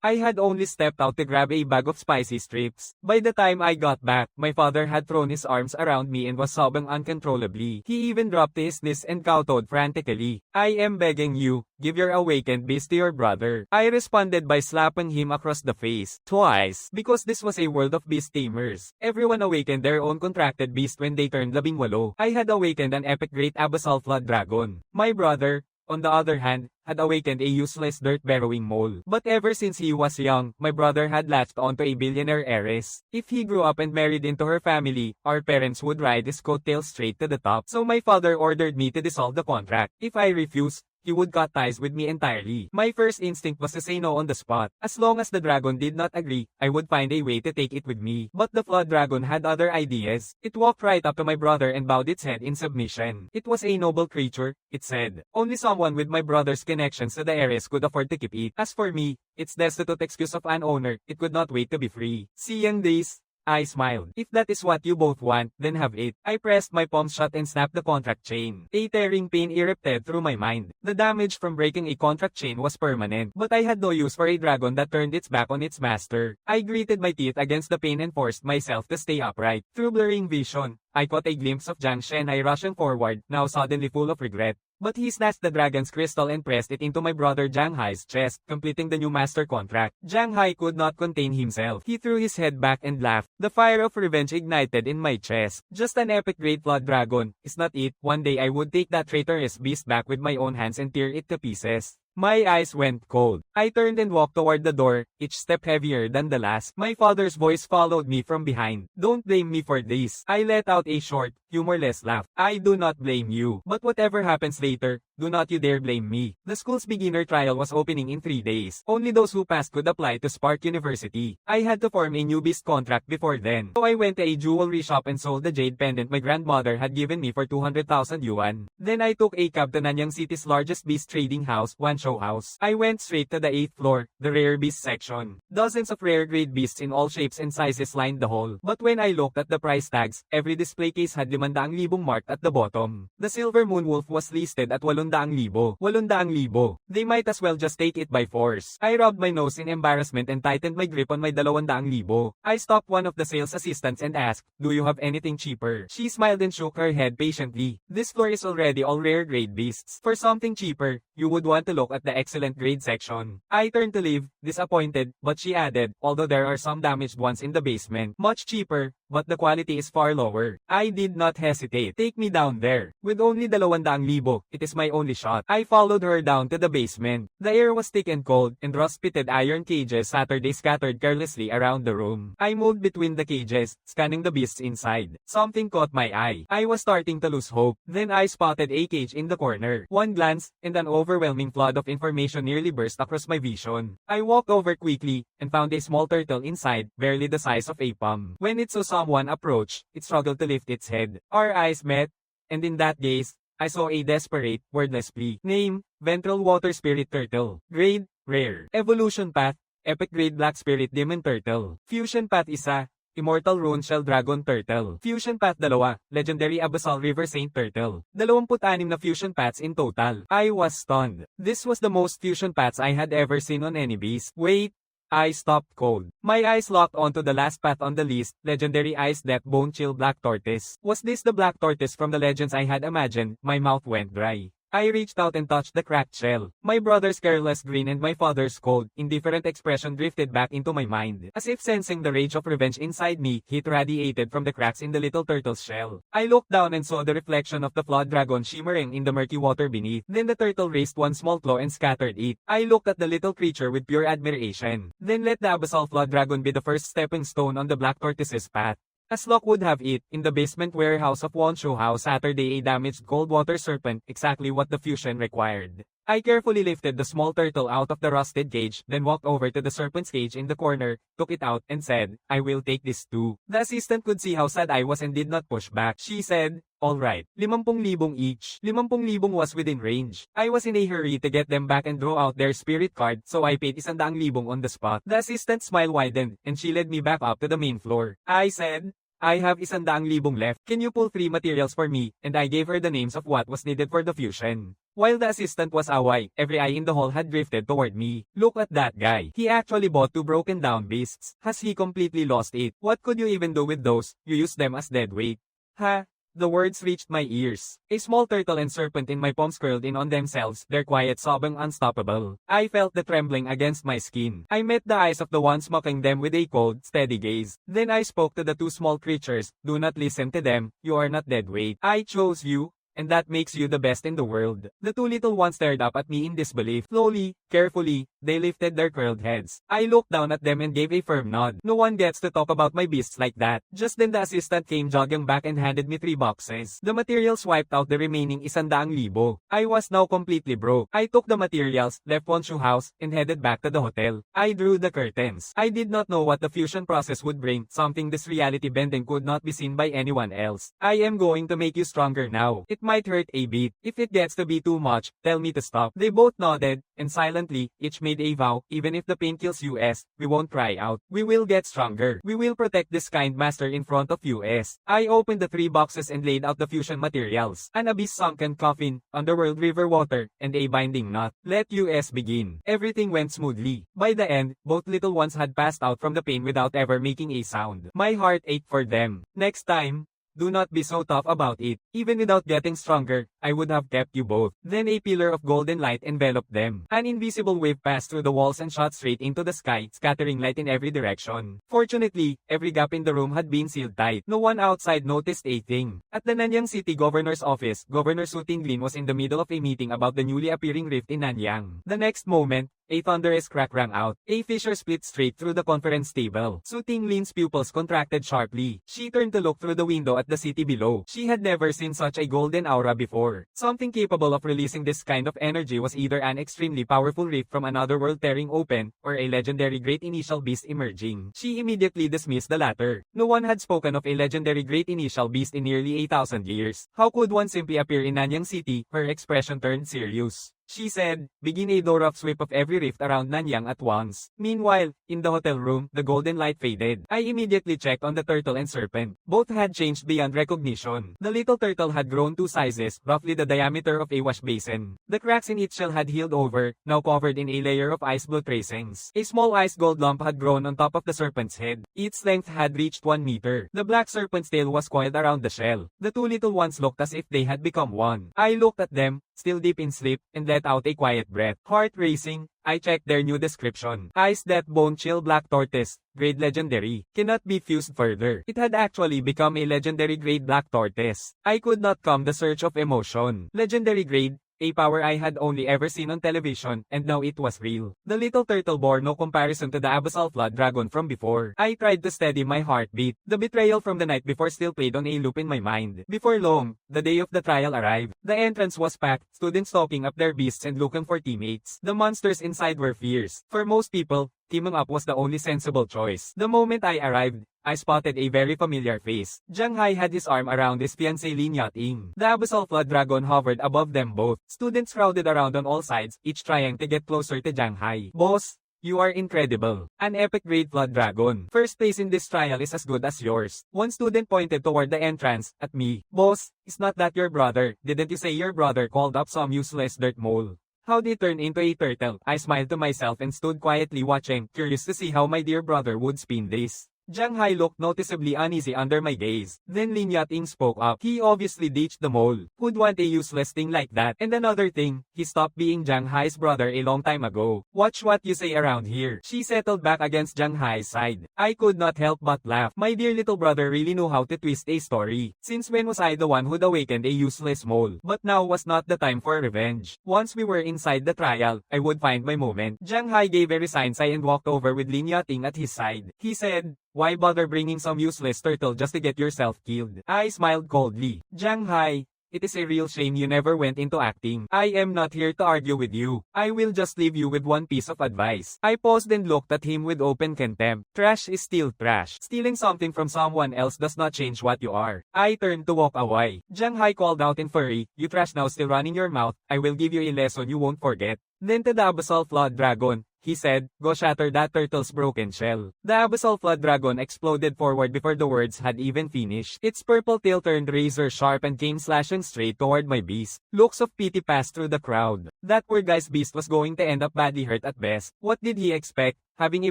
I had only stepped out to grab a bag of spicy strips. By the time I got back, my father had thrown his arms around me and was sobbing uncontrollably. He even dropped his knees and kowtowed frantically. "I am begging you, give your awakened beast to your brother." I responded by slapping him across the face, twice, because this was a world of beast tamers. Everyone awakened their own contracted beast when they turned 18. I had awakened an epic great abyssal flood dragon. My brother, on the other hand, had awakened a useless dirt-burrowing mole. But ever since he was young, my brother had latched onto a billionaire heiress. If he grew up and married into her family, our parents would ride his coattails straight to the top. So my father ordered me to dissolve the contract. If I refused, he would cut ties with me entirely. My first instinct was to say no on the spot. As long as the dragon did not agree, I would find a way to take it with me. But the flood dragon had other ideas. It walked right up to my brother and bowed its head in submission. It was a noble creature, it said. Only someone with my brother's connections to the heiress could afford to keep it. As for me, its destitute excuse of an owner, it could not wait to be free. Seeing this, I smiled. If that is what you both want, then have it. I pressed my palms shut and snapped the contract chain. A tearing pain erupted through my mind. The damage from breaking a contract chain was permanent, but I had no use for a dragon that turned its back on its master. I gritted my teeth against the pain and forced myself to stay upright. Through blurring vision, I caught a glimpse of Jiang Shenai rushing forward, now suddenly full of regret. But he snatched the dragon's crystal and pressed it into my brother Jiang Hai's chest, completing the new master contract. Jiang Hai could not contain himself. He threw his head back and laughed. The fire of revenge ignited in my chest. Just an epic great blood dragon, is not it? One day I would take that traitorous beast back with my own hands and tear it to pieces. My eyes went cold. I turned and walked toward the door, each step heavier than the last. My father's voice followed me from behind. "Don't blame me for this." I let out a short, humorless laugh. "I do not blame you. But whatever happens later, do not you dare blame me." The school's beginner trial was opening in 3 days. Only those who passed could apply to Spark University. I had to form a new beast contract before then. So I went to a jewelry shop and sold the jade pendant my grandmother had given me for 200,000 yuan. Then I took a cab to Nanyang City's largest beast trading house, Wanshow House. I went straight to the 8th floor, the rare beast section. Dozens of rare grade beasts in all shapes and sizes lined the hall. But when I looked at the price tags, every display case had 500,000 marked at the bottom. The silver moonwolf was listed at 800,000. 800,000. They might as well just take it by force. I rubbed my nose in embarrassment and tightened my grip on my 200,000. I stopped one of the sales assistants and asked, "Do you have anything cheaper?" She smiled and shook her head patiently. "This floor is already all rare grade beasts. For something cheaper, you would want to look at the excellent grade section." I turned to leave, disappointed, but she added, "Although there are some damaged ones in the basement, much cheaper, but the quality is far lower." I did not hesitate. "Take me down there. With only 200,000, it is my only shot." I followed her down to the basement. The air was thick and cold, and rust-pitted iron cages scattered carelessly around the room. I moved between the cages, scanning the beasts inside. Something caught my eye. I was starting to lose hope. Then I spotted a cage in the corner. One glance, and an overwhelming flood of information nearly burst across my vision. I walked over quickly, and found a small turtle inside, barely the size of a palm. When it saw someone approach, it struggled to lift its head. Our eyes met, and in that gaze, I saw a desperate, wordless plea. Name, Ventral Water Spirit Turtle. Grade, Rare. Evolution Path, Epic Grade Black Spirit Demon Turtle. Fusion Path 1, Immortal Rune Shell Dragon Turtle. Fusion Path 2, Legendary Abyssal River Saint Turtle. 26 na fusion paths in total. I was stunned. This was the most fusion paths I had ever seen on any beast. Wait. I stopped cold. My eyes locked onto the last path on the list, Legendary Ice Death Bone Chill Black Tortoise. Was this the Black Tortoise from the legends I had imagined? My mouth went dry. I reached out and touched the cracked shell. My brother's careless grin and my father's cold, indifferent expression drifted back into my mind. As if sensing the rage of revenge inside me, heat radiated from the cracks in the little turtle's shell. I looked down and saw the reflection of the flood dragon shimmering in the murky water beneath. Then the turtle raised one small claw and scattered it. I looked at the little creature with pure admiration. Then let the abyssal flood dragon be the first stepping stone on the black tortoise's path. As luck would have it, in the basement warehouse of Wanshow House Saturday a damaged cold water serpent, exactly what the fusion required. I carefully lifted the small turtle out of the rusted cage, then walked over to the serpent's cage in the corner, took it out, and said, "I will take this too." The assistant could see how sad I was and did not push back. She said, "Alright, 50,000 each." 50,000 was within range. I was in a hurry to get them back and draw out their spirit card, so I paid 100,000 on the spot. The assistant's smile widened, and she led me back up to the main floor. I said, "I have 100,000 left. Can you pull 3 materials for me?" And I gave her the names of what was needed for the fusion. While the assistant was away, every eye in the hall had drifted toward me. Look at that guy. He actually bought 2 broken down beasts. Has he completely lost it? What could you even do with those? You use them as dead weight. Ha! The words reached my ears. A small turtle and serpent in my palms curled in on themselves, their quiet sobbing unstoppable. I felt the trembling against my skin. I met the eyes of the ones mocking them with a cold, steady gaze. Then I spoke to the 2 small creatures. Do not listen to them. You are not dead weight. I chose you. And that makes you the best in the world. The 2 little ones stared up at me in disbelief. Slowly, carefully, they lifted their curled heads. I looked down at them and gave a firm nod. No one gets to talk about my beasts like that. Just then the assistant came jogging back and handed me 3 boxes. The materials wiped out the remaining 100,000. I was now completely broke. I took the materials, left Wonshu house, and headed back to the hotel. I drew the curtains. I did not know what the fusion process would bring, something this reality bending could not be seen by anyone else. I am going to make you stronger now. It might hurt a bit. If it gets to be too much, tell me to stop. They both nodded, and silently, each made a vow, even if the pain kills us, we won't cry out. We will get stronger. We will protect this kind master in front of us. I opened the 3 boxes and laid out the fusion materials. An abyss sunken coffin, underworld river water, and a binding knot. Let us begin. Everything went smoothly. By the end, both little ones had passed out from the pain without ever making a sound. My heart ached for them. Next time, do not be so tough about it. Even without getting stronger, I would have kept you both. Then a pillar of golden light enveloped them. An invisible wave passed through the walls and shot straight into the sky, scattering light in every direction. Fortunately, every gap in the room had been sealed tight. No one outside noticed a thing. At the Nanyang City Governor's office, Governor Su Tinglin was in the middle of a meeting about the newly appearing rift in Nanyang. The next moment, a thunderous crack rang out. A fissure split straight through the conference table. Su Tinglin's pupils contracted sharply. She turned to look through the window at the city below. She had never seen such a golden aura before. Something capable of releasing this kind of energy was either an extremely powerful rift from another world tearing open, or a legendary great initial beast emerging. She immediately dismissed the latter. No one had spoken of a legendary great initial beast in nearly 1,000 years. How could one simply appear in Nanyang City? Her expression turned serious. She said, begin a thorough sweep of every rift around Nanyang at once. Meanwhile, in the hotel room, the golden light faded. I immediately checked on the turtle and serpent. Both had changed beyond recognition. The little turtle had grown 2 sizes, roughly the diameter of a wash basin. The cracks in its shell had healed over, now covered in a layer of ice blue tracings. A small ice gold lump had grown on top of the serpent's head. Its length had reached 1 meter. The black serpent's tail was coiled around the shell. The 2 little ones looked as if they had become one. I looked at them, still deep in sleep, and let out a quiet breath. Heart racing, I checked their new description. Ice Death Bone Chill Black Tortoise, grade legendary, cannot be fused further. It had actually become a legendary grade black tortoise. I could not calm the surge of emotion. Legendary grade, a power I had only ever seen on television, and now it was real. The little turtle bore no comparison to the abyssal flood dragon from before. I tried to steady my heartbeat. The betrayal from the night before still played on a loop in my mind. Before long, the day of the trial arrived. The entrance was packed, students stocking up their beasts and looking for teammates. The monsters inside were fierce. For most people, teaming up was the only sensible choice. The moment I arrived, I spotted a very familiar face. Jiang Hai had his arm around his fiancée Lin Yating. The abyssal flood dragon hovered above them both. Students crowded around on all sides, each trying to get closer to Jiang Hai. Boss, you are incredible. An epic grade flood dragon. First place in this trial is as good as yours. One student pointed toward the entrance, at me. Boss, is not that your brother? Didn't you say your brother called up some useless dirt mole? How'd he turn into a turtle? I smiled to myself and stood quietly watching, curious to see how my dear brother would spin this. Jiang Hai looked noticeably uneasy under my gaze. Then Lin Yating spoke up. He obviously ditched the mole. Who'd want a useless thing like that? And another thing, he stopped being Jiang Hai's brother a long time ago. Watch what you say around here. She settled back against Jiang Hai's side. I could not help but laugh. My dear little brother really knew how to twist a story. Since when was I the one who'd awakened a useless mole? But now was not the time for revenge. Once we were inside the trial, I would find my moment. Jiang Hai gave a resigned sigh and walked over with Lin Yating at his side. He said, why bother bringing some useless turtle just to get yourself killed? I smiled coldly. Jiang Hai, it is a real shame you never went into acting. I am not here to argue with you. I will just leave you with one piece of advice. I paused and looked at him with open contempt. Trash is still trash. Stealing something from someone else does not change what you are. I turned to walk away. Jiang Hai called out in fury, you trash now still running your mouth. I will give you a lesson you won't forget. Then to the abyssal flood dragon, he said, "Go shatter that turtle's broken shell." The abyssal flood dragon exploded forward before the words had even finished. Its purple tail turned razor sharp and came slashing straight toward my beast. Looks of pity passed through the crowd. That poor guy's beast was going to end up badly hurt at best. What did he expect, having a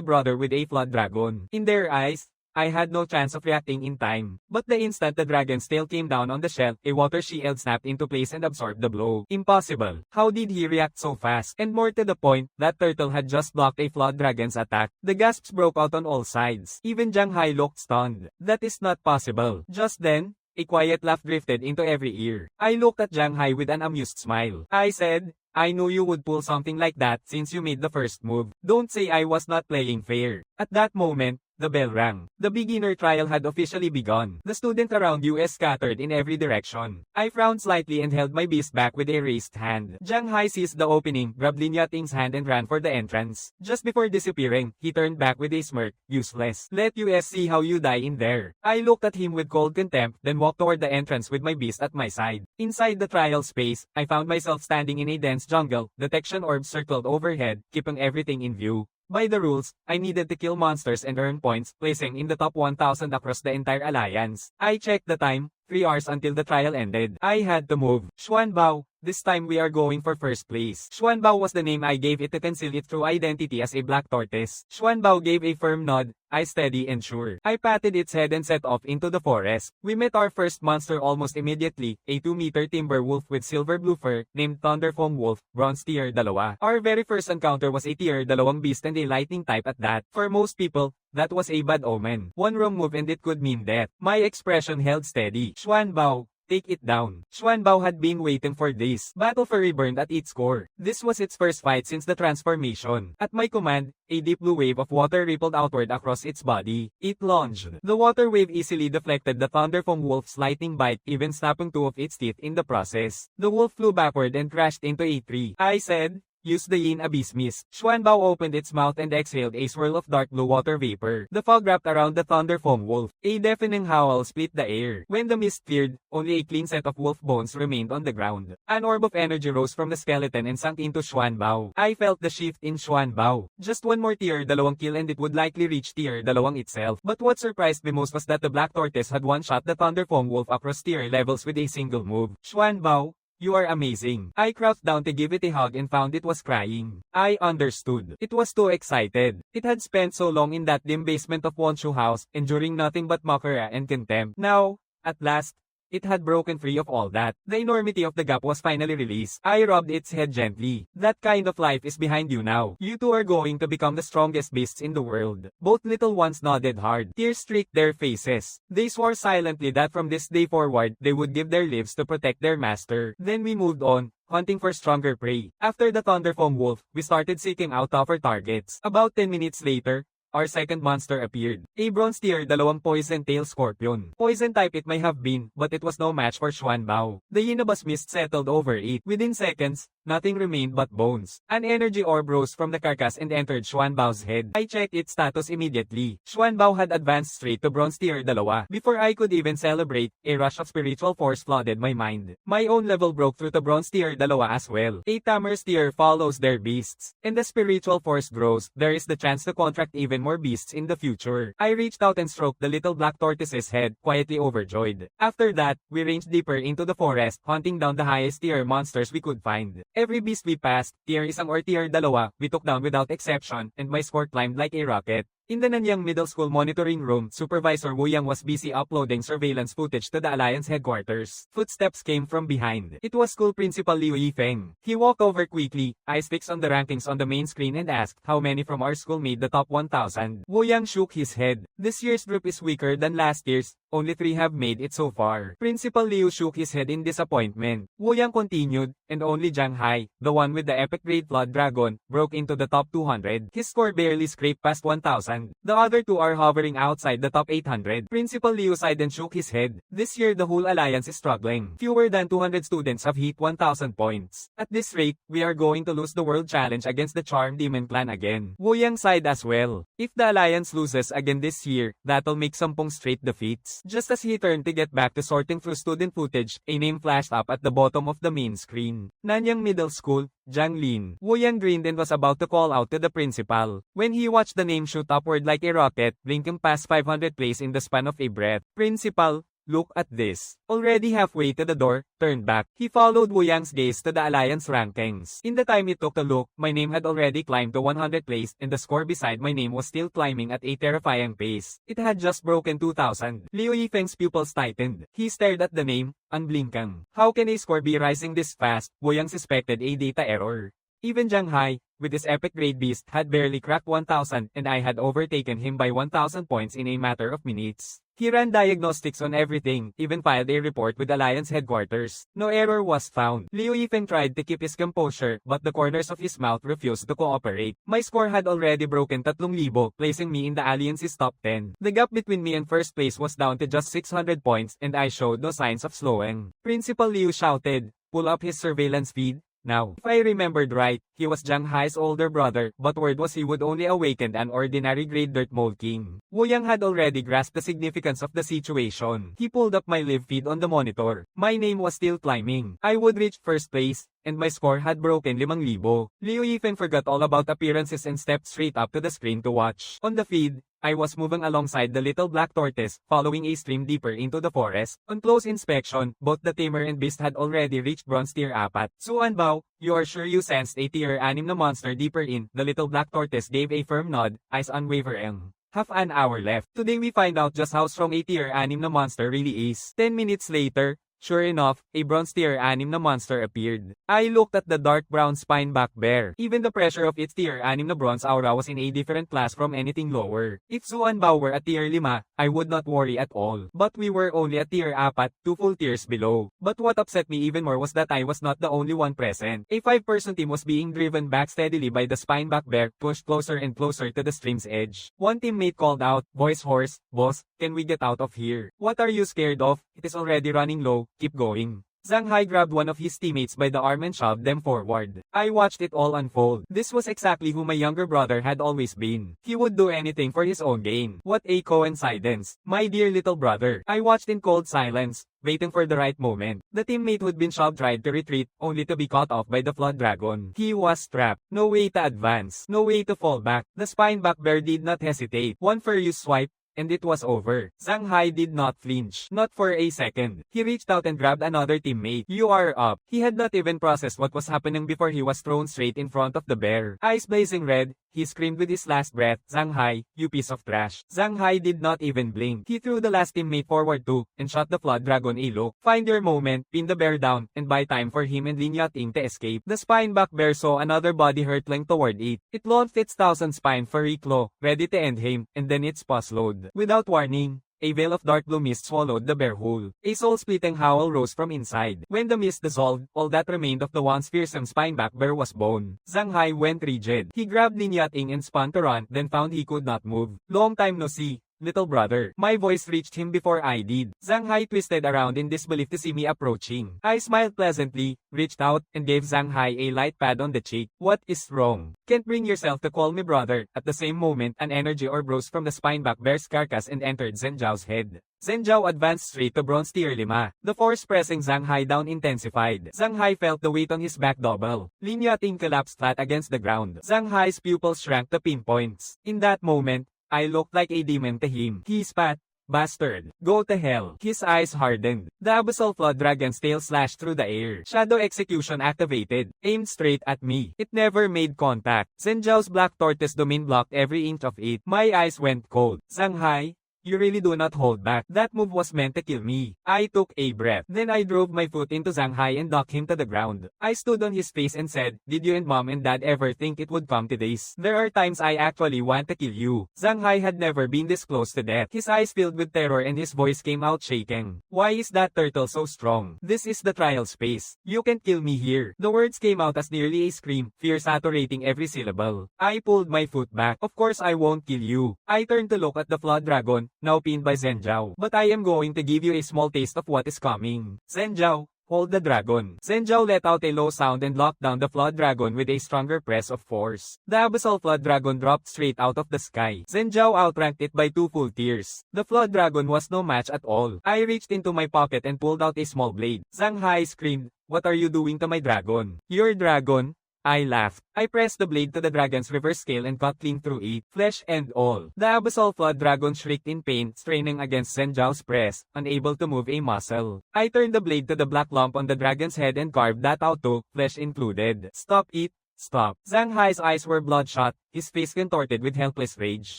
brother with a flood dragon? In their eyes, I had no chance of reacting in time. But the instant the dragon's tail came down on the shell, a water shield snapped into place and absorbed the blow. Impossible. How did he react so fast? And more to the point, that turtle had just blocked a flood dragon's attack. The gasps broke out on all sides. Even Jiang Hai looked stunned. That is not possible. Just then, a quiet laugh drifted into every ear. I looked at Jiang Hai with an amused smile. I said, "I knew you would pull something like that since you made the first move. Don't say I was not playing fair." At that moment, the bell rang. The beginner trial had officially begun. The student around us scattered in every direction. I frowned slightly and held my beast back with a raised hand. Jiang Hai seized the opening, grabbed Lin Yating's hand and ran for the entrance. Just before disappearing, he turned back with a smirk. "Useless. Let us see how you die in there." I looked at him with cold contempt, then walked toward the entrance with my beast at my side. Inside the trial space, I found myself standing in a dense jungle. Detection orbs circled overhead, keeping everything in view. By the rules, I needed to kill monsters and earn points, placing in the top 1,000 across the entire alliance. I checked the time, 3 hours until the trial ended. I had to move. Xuanbao, this time we are going for first place. Xuanbao was the name I gave it to conceal its true identity as a black tortoise. Xuanbao gave a firm nod, I steady and sure. I patted its head and set off into the forest. We met our first monster almost immediately, a 2-meter timber wolf with silver blue fur, named Thunderfoam Wolf, bronze tier 2. Our very first encounter was a tier 2 beast and a lightning type at that. For most people, that was a bad omen. One wrong move and it could mean death. My expression held steady. "Xuanbao, take it down." Xuanbao had been waiting for this. Battle Fury burned at its core. This was its first fight since the transformation. At my command, a deep blue wave of water rippled outward across its body. It lunged. The water wave easily deflected the Thunderfoam Wolf's lightning bite, even snapping 2 of its teeth in the process. The wolf flew backward and crashed into a tree. I said, "Use the Yin Abyss Mist." Xuanbao opened its mouth and exhaled a swirl of dark blue water vapor. The fog wrapped around the Thunderfoam Wolf. A deafening howl split the air. When the mist cleared, only a clean set of wolf bones remained on the ground. An orb of energy rose from the skeleton and sank into Xuanbao. I felt the shift in Xuanbao. Just one more tier 2 kill and it would likely reach tier 2 itself. But what surprised me most was that the black tortoise had one-shot the Thunderfoam Wolf across tier levels with a single move. "Xuanbao, you are amazing." I crouched down to give it a hug and found it was crying. I understood. It was too excited. It had spent so long in that dim basement of Wonshu House, enduring nothing but mockery and contempt. Now, at last, it had broken free of all that. The enormity of the gap was finally released. I rubbed its head gently. "That kind of life is behind you now. You two are going to become the strongest beasts in the world." Both little ones nodded hard. Tears streaked their faces. They swore silently that from this day forward, they would give their lives to protect their master. Then we moved on, hunting for stronger prey. After the Thunderfoam Wolf, we started seeking out tougher targets. About 10 minutes later, our second monster appeared. A bronze tier 2 poison tail scorpion. Poison type it may have been, but it was no match for Xuanbao. The Yin Abyss Mist settled over it. Within seconds, nothing remained but bones. An energy orb rose from the carcass and entered Xuanbao's head. I checked its status immediately. Xuanbao had advanced straight to bronze tier 2. Before I could even celebrate, a rush of spiritual force flooded my mind. My own level broke through to bronze tier 2 as well. A tamer's tier follows their beasts. And the spiritual force grows, there is the chance to contract even more beasts in the future. I reached out and stroked the little black tortoise's head, quietly overjoyed. After that, we ranged deeper into the forest, hunting down the highest tier monsters we could find. Every beast we passed, tier 1 or tier 2, we took down without exception, and my score climbed like a rocket. In the Nanyang Middle School monitoring room, Supervisor Wu Yang was busy uploading surveillance footage to the Alliance headquarters. Footsteps came from behind. It was School Principal Liu Yifeng. He walked over quickly, eyes fixed on the rankings on the main screen and asked how many from our school made the top 1,000. Wu Yang shook his head. "This year's group is weaker than last year's. Only 3 have made it so far." Principal Liu shook his head in disappointment. Wu Yang continued, and only Jiang Hai, the one with the epic Great Blood Dragon, broke into the top 200. His score barely scraped past 1,000. 2,000. The other two are hovering outside the top 800. Principal Liu sighed and shook his head. This year the whole alliance is struggling. Fewer than 200 students have hit 1,000 points. At this rate, we are going to lose the world challenge against the Charm Demon Clan again. Wu Yang sighed as well. If the alliance loses again this year, that'll make 10 straight defeats. Just as he turned to get back to sorting through student footage, a name flashed up at the bottom of the main screen. Nanyang Middle School, Jiang Lin. Wu Yang grinned and was about to call out to the principal, when he watched the name shoot upward like a rocket, blinking past 500 plays in the span of a breath. Principal, look at this. Already halfway to the door, turned back. He followed Wu Yang's gaze to the alliance rankings. In the time it took to look, my name had already climbed to 100 place, and the score beside my name was still climbing at a terrifying pace. It had just broken 2,000. Liu Yifeng's pupils tightened. He stared at the name, unblinking. How can a score be rising this fast? Wu Yang suspected a data error. Even Jiang Hai, with his epic grade beast, had barely cracked 1,000, and I had overtaken him by 1,000 points in a matter of minutes. He ran diagnostics on everything, even filed a report with Alliance headquarters. No error was found. Liu Yifeng tried to keep his composure, but the corners of his mouth refused to cooperate. My score had already broken 3,000, placing me in the Alliance's top 10. The gap between me and first place was down to just 600 points, and I showed no signs of slowing. Principal Liu shouted, "Pull up his surveillance feed." Now, if I remembered right, he was Jiang Hai's older brother, but word was he would only awaken an ordinary grade dirt mold king. Wu Yang had already grasped the significance of the situation. He pulled up my live feed on the monitor. My name was still climbing. I would reach first place, and my score had broken 5,000. Liu Yifeng forgot all about appearances and stepped straight up to the screen to watch. On the feed, I was moving alongside the little black tortoise, following a stream deeper into the forest. On close inspection, both the tamer and beast had already reached bronze tier 4. Suanbao, you are sure you sensed a tier 6 na monster deeper in? The little black tortoise gave a firm nod, eyes unwavering. Half an hour left. Today we find out just how strong a tier 6 na monster really is. 10 minutes later, sure enough, a bronze tier 6 na monster appeared. I looked at the dark brown spineback bear. Even the pressure of its tier 6 na bronze aura was in a different class from anything lower. If Zuanbao were at tier 5, I would not worry at all. But we were only at tier 4, 2 full tiers below. But what upset me even more was that I was not the only one present. A 5-person team was being driven back steadily by the spineback bear, pushed closer and closer to the stream's edge. One teammate called out, "Voice hoarse, boss, can we get out of here? What are you scared of? It is already running low. Keep going." Zhang Hai grabbed one of his teammates by the arm and shoved them forward. I watched it all unfold. This was exactly who my younger brother had always been. He would do anything for his own gain. What a coincidence. My dear little brother. I watched in cold silence, waiting for the right moment. The teammate who'd been shoved tried to retreat, only to be caught off by the flood dragon. He was trapped. No way to advance. No way to fall back. The spineback bear did not hesitate. One furious swipe, and it was over. Zhang Hai did not flinch. Not for a second. He reached out and grabbed another teammate. "You are up." He had not even processed what was happening before he was thrown straight in front of the bear. Eyes blazing red, he screamed with his last breath, "Zhang Hai, you piece of trash." Zhang Hai did not even blink. He threw the last teammate forward too, and shot the flood dragon a look. Find your moment, pin the bear down, and buy time for him and Lin Yating to escape. The spineback bear saw another body hurtling toward it. It launched its 1,000 spine furry claw, ready to end him, and then it paused load. Without warning, a veil of dark blue mist swallowed the bear whole. A soul-splitting howl rose from inside. When the mist dissolved, all that remained of the once fearsome spineback bear was bone. Zhang Hai went rigid. He grabbed Lin Yating and spun to run, then found he could not move. "Long time no see, little brother." My voice reached him before I did. Zhang Hai twisted around in disbelief to see me approaching. I smiled pleasantly, reached out, and gave Zhang Hai a light pat on the cheek. "What is wrong? Can't bring yourself to call me brother." At the same moment, an energy orb rose from the spineback bear's carcass and entered Zhenjiao's head. Zhenjiao advanced straight to bronze tier 5. The force pressing Zhang Hai down intensified. Zhang Hai felt the weight on his back double. Lin Yating collapsed flat against the ground. Zhang Hai's pupils shrank to pinpoints. In that moment, I looked like a demon to him. He spat, "Bastard, go to hell." His eyes hardened. The abyssal flood dragon's tail slashed through the air. Shadow execution activated, aimed straight at me. It never made contact. Zhenjiao's black tortoise domain blocked every inch of it. My eyes went cold. "Zhang Hai, You really do not hold back. That move was meant to kill me. I took a breath. Then I drove my foot into Shanghai and knocked him to the ground. I stood on his face and said, "Did you and mom and dad ever think it would come to this? There are times I actually want to kill you." Shanghai had never been this close to death. His eyes filled with terror and his voice came out shaking. "Why is that turtle so strong? This is the trial space. You can't kill me here." The words came out as nearly a scream, fear saturating every syllable. I pulled my foot back. "Of course I won't kill you." I turned to look at the flood dragon, now pinned by Zhenjiao. "But I am going to give you a small taste of what is coming." "Zhenjiao, hold the dragon." Zhenjiao let out a low sound and locked down the flood dragon with a stronger press of force. The abyssal flood dragon dropped straight out of the sky. Zhenjiao outranked it by 2 full tiers. The flood dragon was no match at all. I reached into my pocket and pulled out a small blade. Shanghai screamed, "What are you doing to my dragon?" "Your dragon?" I laughed. I pressed the blade to the dragon's reverse scale and cut clean through it, flesh and all. The abyssal flood dragon shrieked in pain, straining against Zhenjiao's press, unable to move a muscle. I turned the blade to the black lump on the dragon's head and carved that out too, flesh included. "Stop it. Stop." Shanghai's eyes were bloodshot, his face contorted with helpless rage.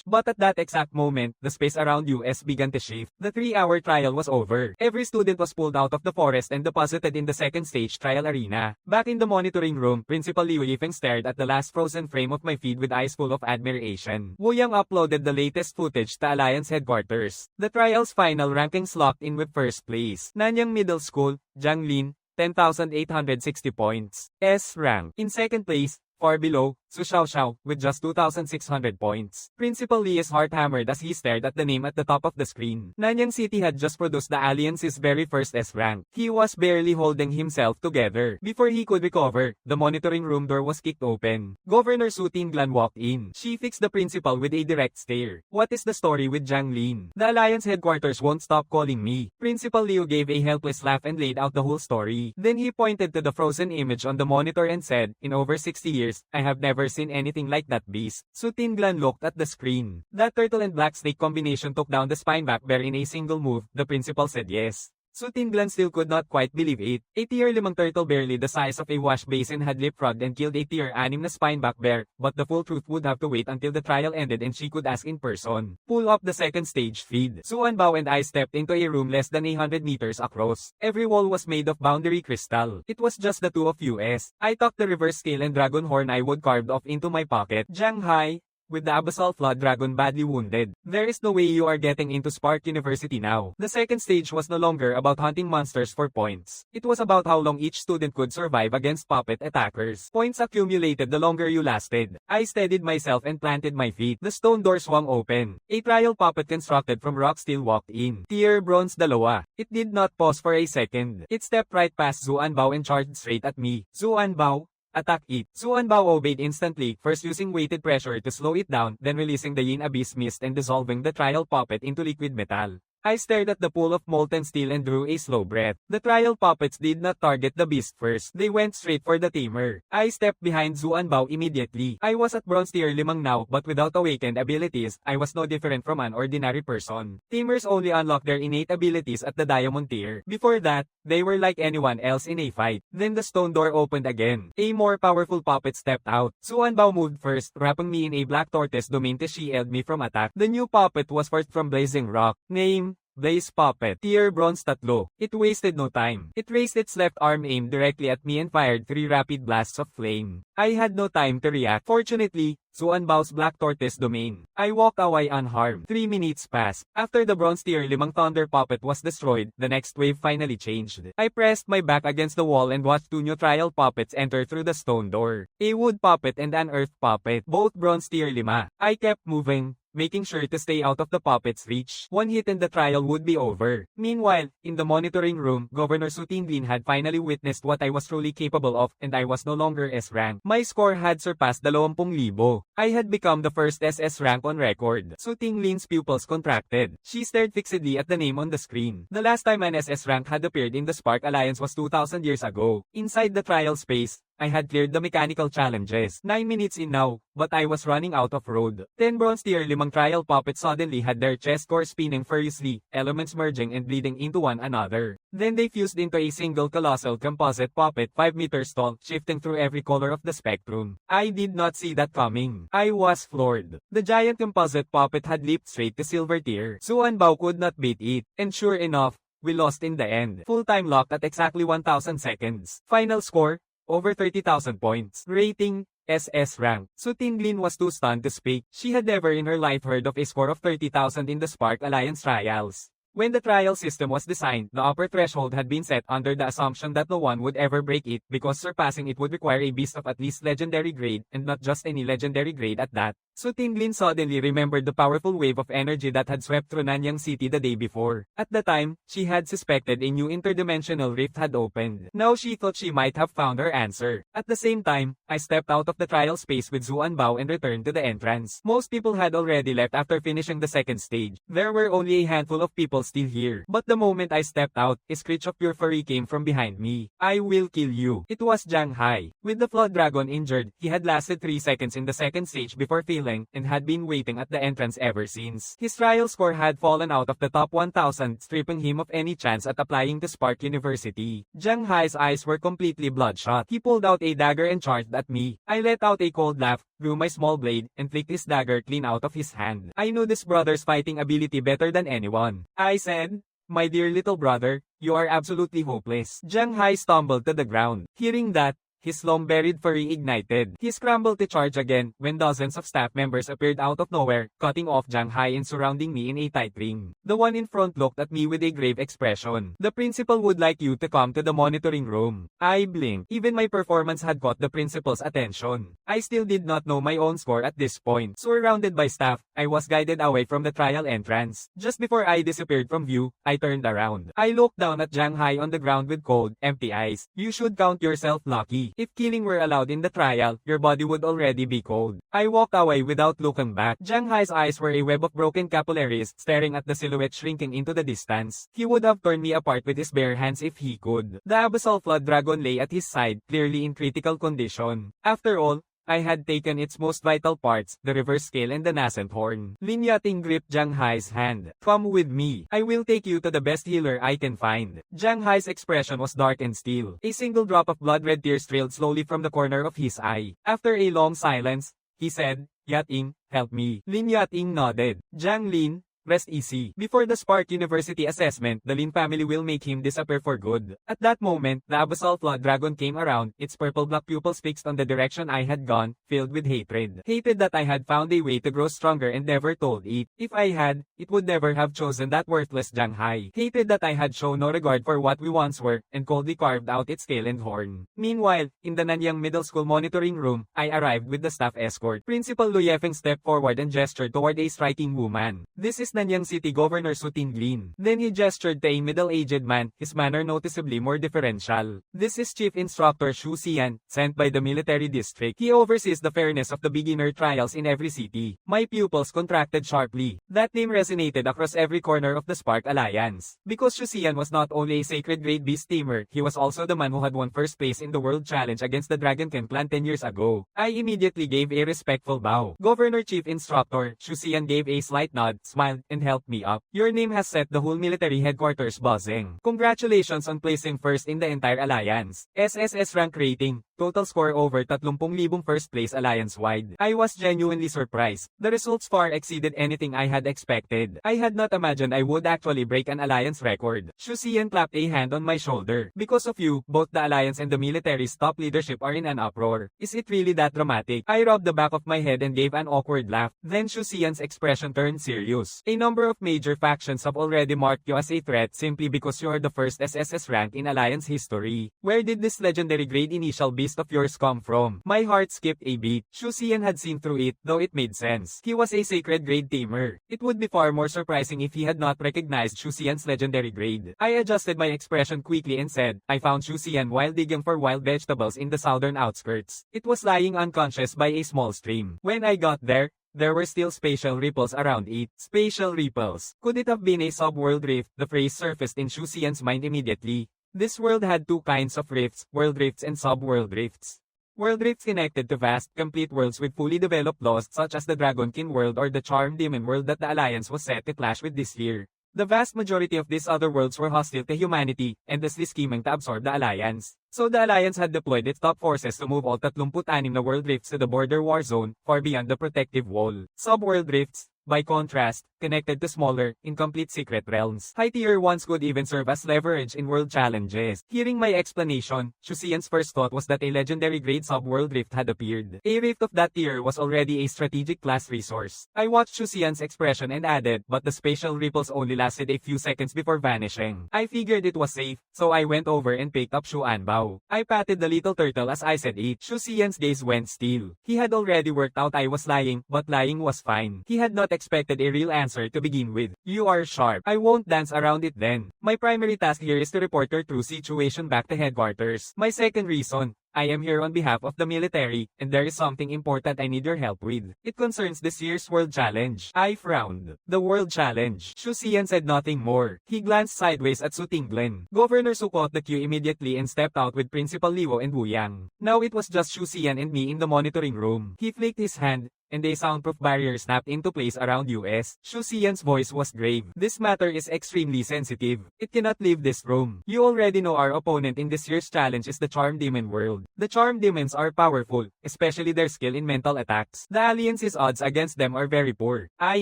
But at that exact moment, the space around us began to shift. The 3-hour trial was over. Every student was pulled out of the forest and deposited in the second stage trial arena. Back in the monitoring room, Principal Liu Yifeng stared at the last frozen frame of my feed with eyes full of admiration. Wu Yang uploaded the latest footage to Alliance headquarters. The trial's final rankings locked in with first place. Nanyang Middle School, Jianglin, 10,860 points. S rank. In second place, far below, Su Xiaoxiao, with just 2,600 points. Principal Li's heart hammered as he stared at the name at the top of the screen. Nanyang City had just produced the Alliance's very first S rank. He was barely holding himself together. Before he could recover, the monitoring room door was kicked open. Governor Su Tinglan walked in. She fixed the principal with a direct stare. "What is the story with Jiang Lin? The Alliance headquarters won't stop calling me." Principal Liu gave a helpless laugh and laid out the whole story. Then he pointed to the frozen image on the monitor and said, "In over 60 years, I have never seen anything like that beast." Su Tinglan looked at the screen. "That turtle and black snake combination took down the spineback bear in a single move," the principal said. Yes. Su Tinglan still could not quite believe it. A tier 5 turtle barely the size of a wash basin had leapfrogged and killed a tier 6 na spineback bear, but the full truth would have to wait until the trial ended and she could ask in person. Pull up the second stage feed. Su Anbao and I stepped into a room less than 100 meters across. Every wall was made of boundary crystal. It was just the two of us. I tucked the reverse scale and dragon horn I would carved off into my pocket. "Shanghai, with the abyssal flood dragon badly wounded, there is no way you are getting into Spark University now." The second stage was no longer about hunting monsters for points. It was about how long each student could survive against puppet attackers. Points accumulated the longer you lasted. I steadied myself and planted my feet. The stone door swung open. A trial puppet constructed from rock steel walked in. Tier Bronze 2. It did not pause for a second. It stepped right past Zu Anbao and charged straight at me. "Zu Anbao, attack it." Su Anbao obeyed instantly, first using weighted pressure to slow it down, then releasing the Yin Abyss mist and dissolving the trial puppet into liquid metal. I stared at the pool of molten steel and drew a slow breath. The trial puppets did not target the beast first. They went straight for the tamer. I stepped behind Zu Anbao immediately. I was at bronze tier 5 now, but without awakened abilities, I was no different from an ordinary person. Tamers only unlock their innate abilities at the diamond tier. Before that, they were like anyone else in a fight. Then the stone door opened again. A more powerful puppet stepped out. Su Anbao moved first, wrapping me in a black tortoise domain to shield me from attack. The new puppet was forged from blazing rock. Name: Blaze Puppet. Tier Bronze 3. It wasted no time. It raised its left arm, aimed directly at me and fired 3 rapid blasts of flame. I had no time to react. Fortunately, Su Anbao's black tortoise domain. I walked away unharmed. 3 minutes passed. After the bronze tier 5 thunder puppet was destroyed, the next wave finally changed. I pressed my back against the wall and watched 2 new trial puppets enter through the stone door. A wood puppet and an earth puppet, both bronze tier 5. I kept moving, making sure to stay out of the puppet's reach. 1 hit and the trial would be over. Meanwhile, in the monitoring room, Governor Su Tinglin had finally witnessed what I was truly capable of, and I was no longer S-rank. My score had surpassed 20,000. I had become the first SS rank on record. Su Tinglin's pupils contracted. She stared fixedly at the name on the screen. The last time an SS rank had appeared in the Spark Alliance was 2,000 years ago. Inside the trial space, I had cleared the mechanical challenges. 9 minutes in now, but I was running out of road. 10 bronze tier 5 trial puppets suddenly had their chest core spinning furiously, elements merging and bleeding into one another. Then they fused into a single colossal composite puppet 5 meters tall, shifting through every color of the spectrum. I did not see that coming. I was floored. The giant composite puppet had leaped straight to silver tier. Suanbao could not beat it. And sure enough, we lost in the end. Full time locked at exactly 1,000 seconds. Final score, over 30,000 points. Rating, SS rank. Su Tinglin was too stunned to speak. She had never in her life heard of a score of 30,000 in the Spark Alliance trials. When the trial system was designed, the upper threshold had been set under the assumption that no one would ever break it because surpassing it would require a beast of at least legendary grade, and not just any legendary grade at that. So Tinglin suddenly remembered the powerful wave of energy that had swept through Nanyang City the day before. At the time, she had suspected a new interdimensional rift had opened. Now she thought she might have found her answer. At the same time, I stepped out of the trial space with Zuanbao and returned to the entrance. Most people had already left after finishing the second stage. There were only a handful of people still here. But the moment I stepped out, a screech of pure fury came from behind me. I will kill you. It was Jiang Hai. With the Flood Dragon injured, he had lasted 3 seconds in the second stage before failing, and had been waiting at the entrance ever since. His trial score had fallen out of the top 1,000, stripping him of any chance at applying to Spark University. Jiang Hai's eyes were completely bloodshot. He pulled out a dagger and charged at me. I let out a cold laugh, drew my small blade, and flicked his dagger clean out of his hand. I knew this brother's fighting ability better than anyone. I said, "My dear little brother, you are absolutely hopeless." Jiang Hai stumbled to the ground. Hearing that, his long-buried fury ignited. He scrambled to charge again, when dozens of staff members appeared out of nowhere, cutting off Jiang Hai and surrounding me in a tight ring. The one in front looked at me with a grave expression. "The principal would like you to come to the monitoring room." I blinked. Even my performance had caught the principal's attention. I still did not know my own score at this point. Surrounded by staff, I was guided away from the trial entrance. Just before I disappeared from view, I turned around. I looked down at Jiang Hai on the ground with cold, empty eyes. "You should count yourself lucky. If killing were allowed in the trial, your body would already be cold." I walked away without looking back. Jiang Hai's eyes were a web of broken capillaries, staring at the silhouette shrinking into the distance. He would have torn me apart with his bare hands if he could. The Abyssal Flood Dragon lay at his side, clearly in critical condition. After all, I had taken its most vital parts, the reverse scale and the nascent horn. Lin Yating gripped Jiang Hai's hand. "Come with me. I will take you to the best healer I can find." Jiang Hai's expression was dark and still. A single drop of blood-red tears trailed slowly from the corner of his eye. After a long silence, he said, "Yating, help me." Lin Yating nodded. "Jiang Lin, rest easy. Before the Spark University assessment, the Lin family will make him disappear for good." At that moment, the Abyssal Flood Dragon came around, its purple-black pupils fixed on the direction I had gone, filled with hatred. Hated that I had found a way to grow stronger and never told it. If I had, it would never have chosen that worthless Jiang Hai. Hated that I had shown no regard for what we once were, and coldly carved out its scale and horn. Meanwhile, in the Nanyang Middle School monitoring room, I arrived with the staff escort. Principal Lu Yefeng stepped forward and gestured toward a striking woman. "This is Nanyang City Governor Su Tinglin." Then he gestured to a middle-aged man, his manner noticeably more deferential. "This is Chief Instructor Xu Xian, sent by the military district. He oversees the fairness of the beginner trials in every city." My pupils contracted sharply. That name resonated across every corner of the Spark Alliance. Because Xu Xian was not only a sacred grade beast tamer, he was also the man who had won first place in the World Challenge against the Dragon King clan 10 years ago. I immediately gave a respectful bow. "Governor Chief Instructor," Xu Xian gave a slight nod, smiled, and helped me up. "Your name has set the whole military headquarters buzzing. Congratulations on placing first in the entire alliance. SSS rank rating, total score over 30,000 first place alliance-wide." I was genuinely surprised. The results far exceeded anything I had expected. I had not imagined I would actually break an alliance record. Xu Xian clapped a hand on my shoulder. "Because of you, both the alliance and the military's top leadership are in an uproar. Is it really that dramatic?" I rubbed the back of my head and gave an awkward laugh. Then Xu Xian's expression turned serious. "A number of major factions have already marked you as a threat simply because you are the first SSS rank in alliance history. Where did this legendary grade initial beast of yours come from?" My heart skipped a beat. Xu Xian had seen through it, though it made sense. He was a sacred grade tamer. It would be far more surprising if he had not recognized Xu Xian's legendary grade. I adjusted my expression quickly and said, "I found Xu Xian while digging for wild vegetables in the southern outskirts. It was lying unconscious by a small stream. When I got there were still spatial ripples around it." Spatial ripples. Could it have been a subworld rift? The phrase surfaced in Xu Xian's mind immediately. This world had two kinds of rifts, world rifts and subworld rifts. World rifts connected to vast, complete worlds with fully developed laws such as the Dragonkin world or the Charmed Demon world that the Alliance was set to clash with this year. The vast majority of these other worlds were hostile to humanity, endlessly scheming to absorb the Alliance. So the Alliance had deployed its top forces to move all 36 na world rifts to the border war zone, far beyond the protective wall. Subworld rifts, by contrast, connected to smaller, incomplete secret realms. High-tier ones could even serve as leverage in world challenges. Hearing my explanation, Shusian's first thought was that a legendary grade subworld rift had appeared. A rift of that tier was already a strategic class resource. I watched Shusian's expression and added, but the spatial ripples only lasted a few seconds before vanishing. I figured it was safe, so I went over and picked up Shu Anbao. I patted the little turtle as I said it. Shusian's gaze went still. He had already worked out I was lying, but lying was fine. He had not expected a real answer to begin with. You are sharp. I won't dance around it then. My primary task here is to report your true situation back to headquarters. My second reason, I am here on behalf of the military, and there is something important I need your help with. It concerns this year's World Challenge. I frowned. The World Challenge. Shusian said nothing more. He glanced sideways at Su Tinglen. Governor Su caught the cue immediately and stepped out with Principal Liwo and Wu Yang. Now it was just Shusian and me in the monitoring room. He flicked his hand, and a soundproof barrier snapped into place around us. Shusian's voice was grave. This matter is extremely sensitive. It cannot leave this room. You already know our opponent in this year's challenge is the Charmed Demon world. The Charmed Demons are powerful, especially their skill in mental attacks. The Alliance's odds against them are very poor. I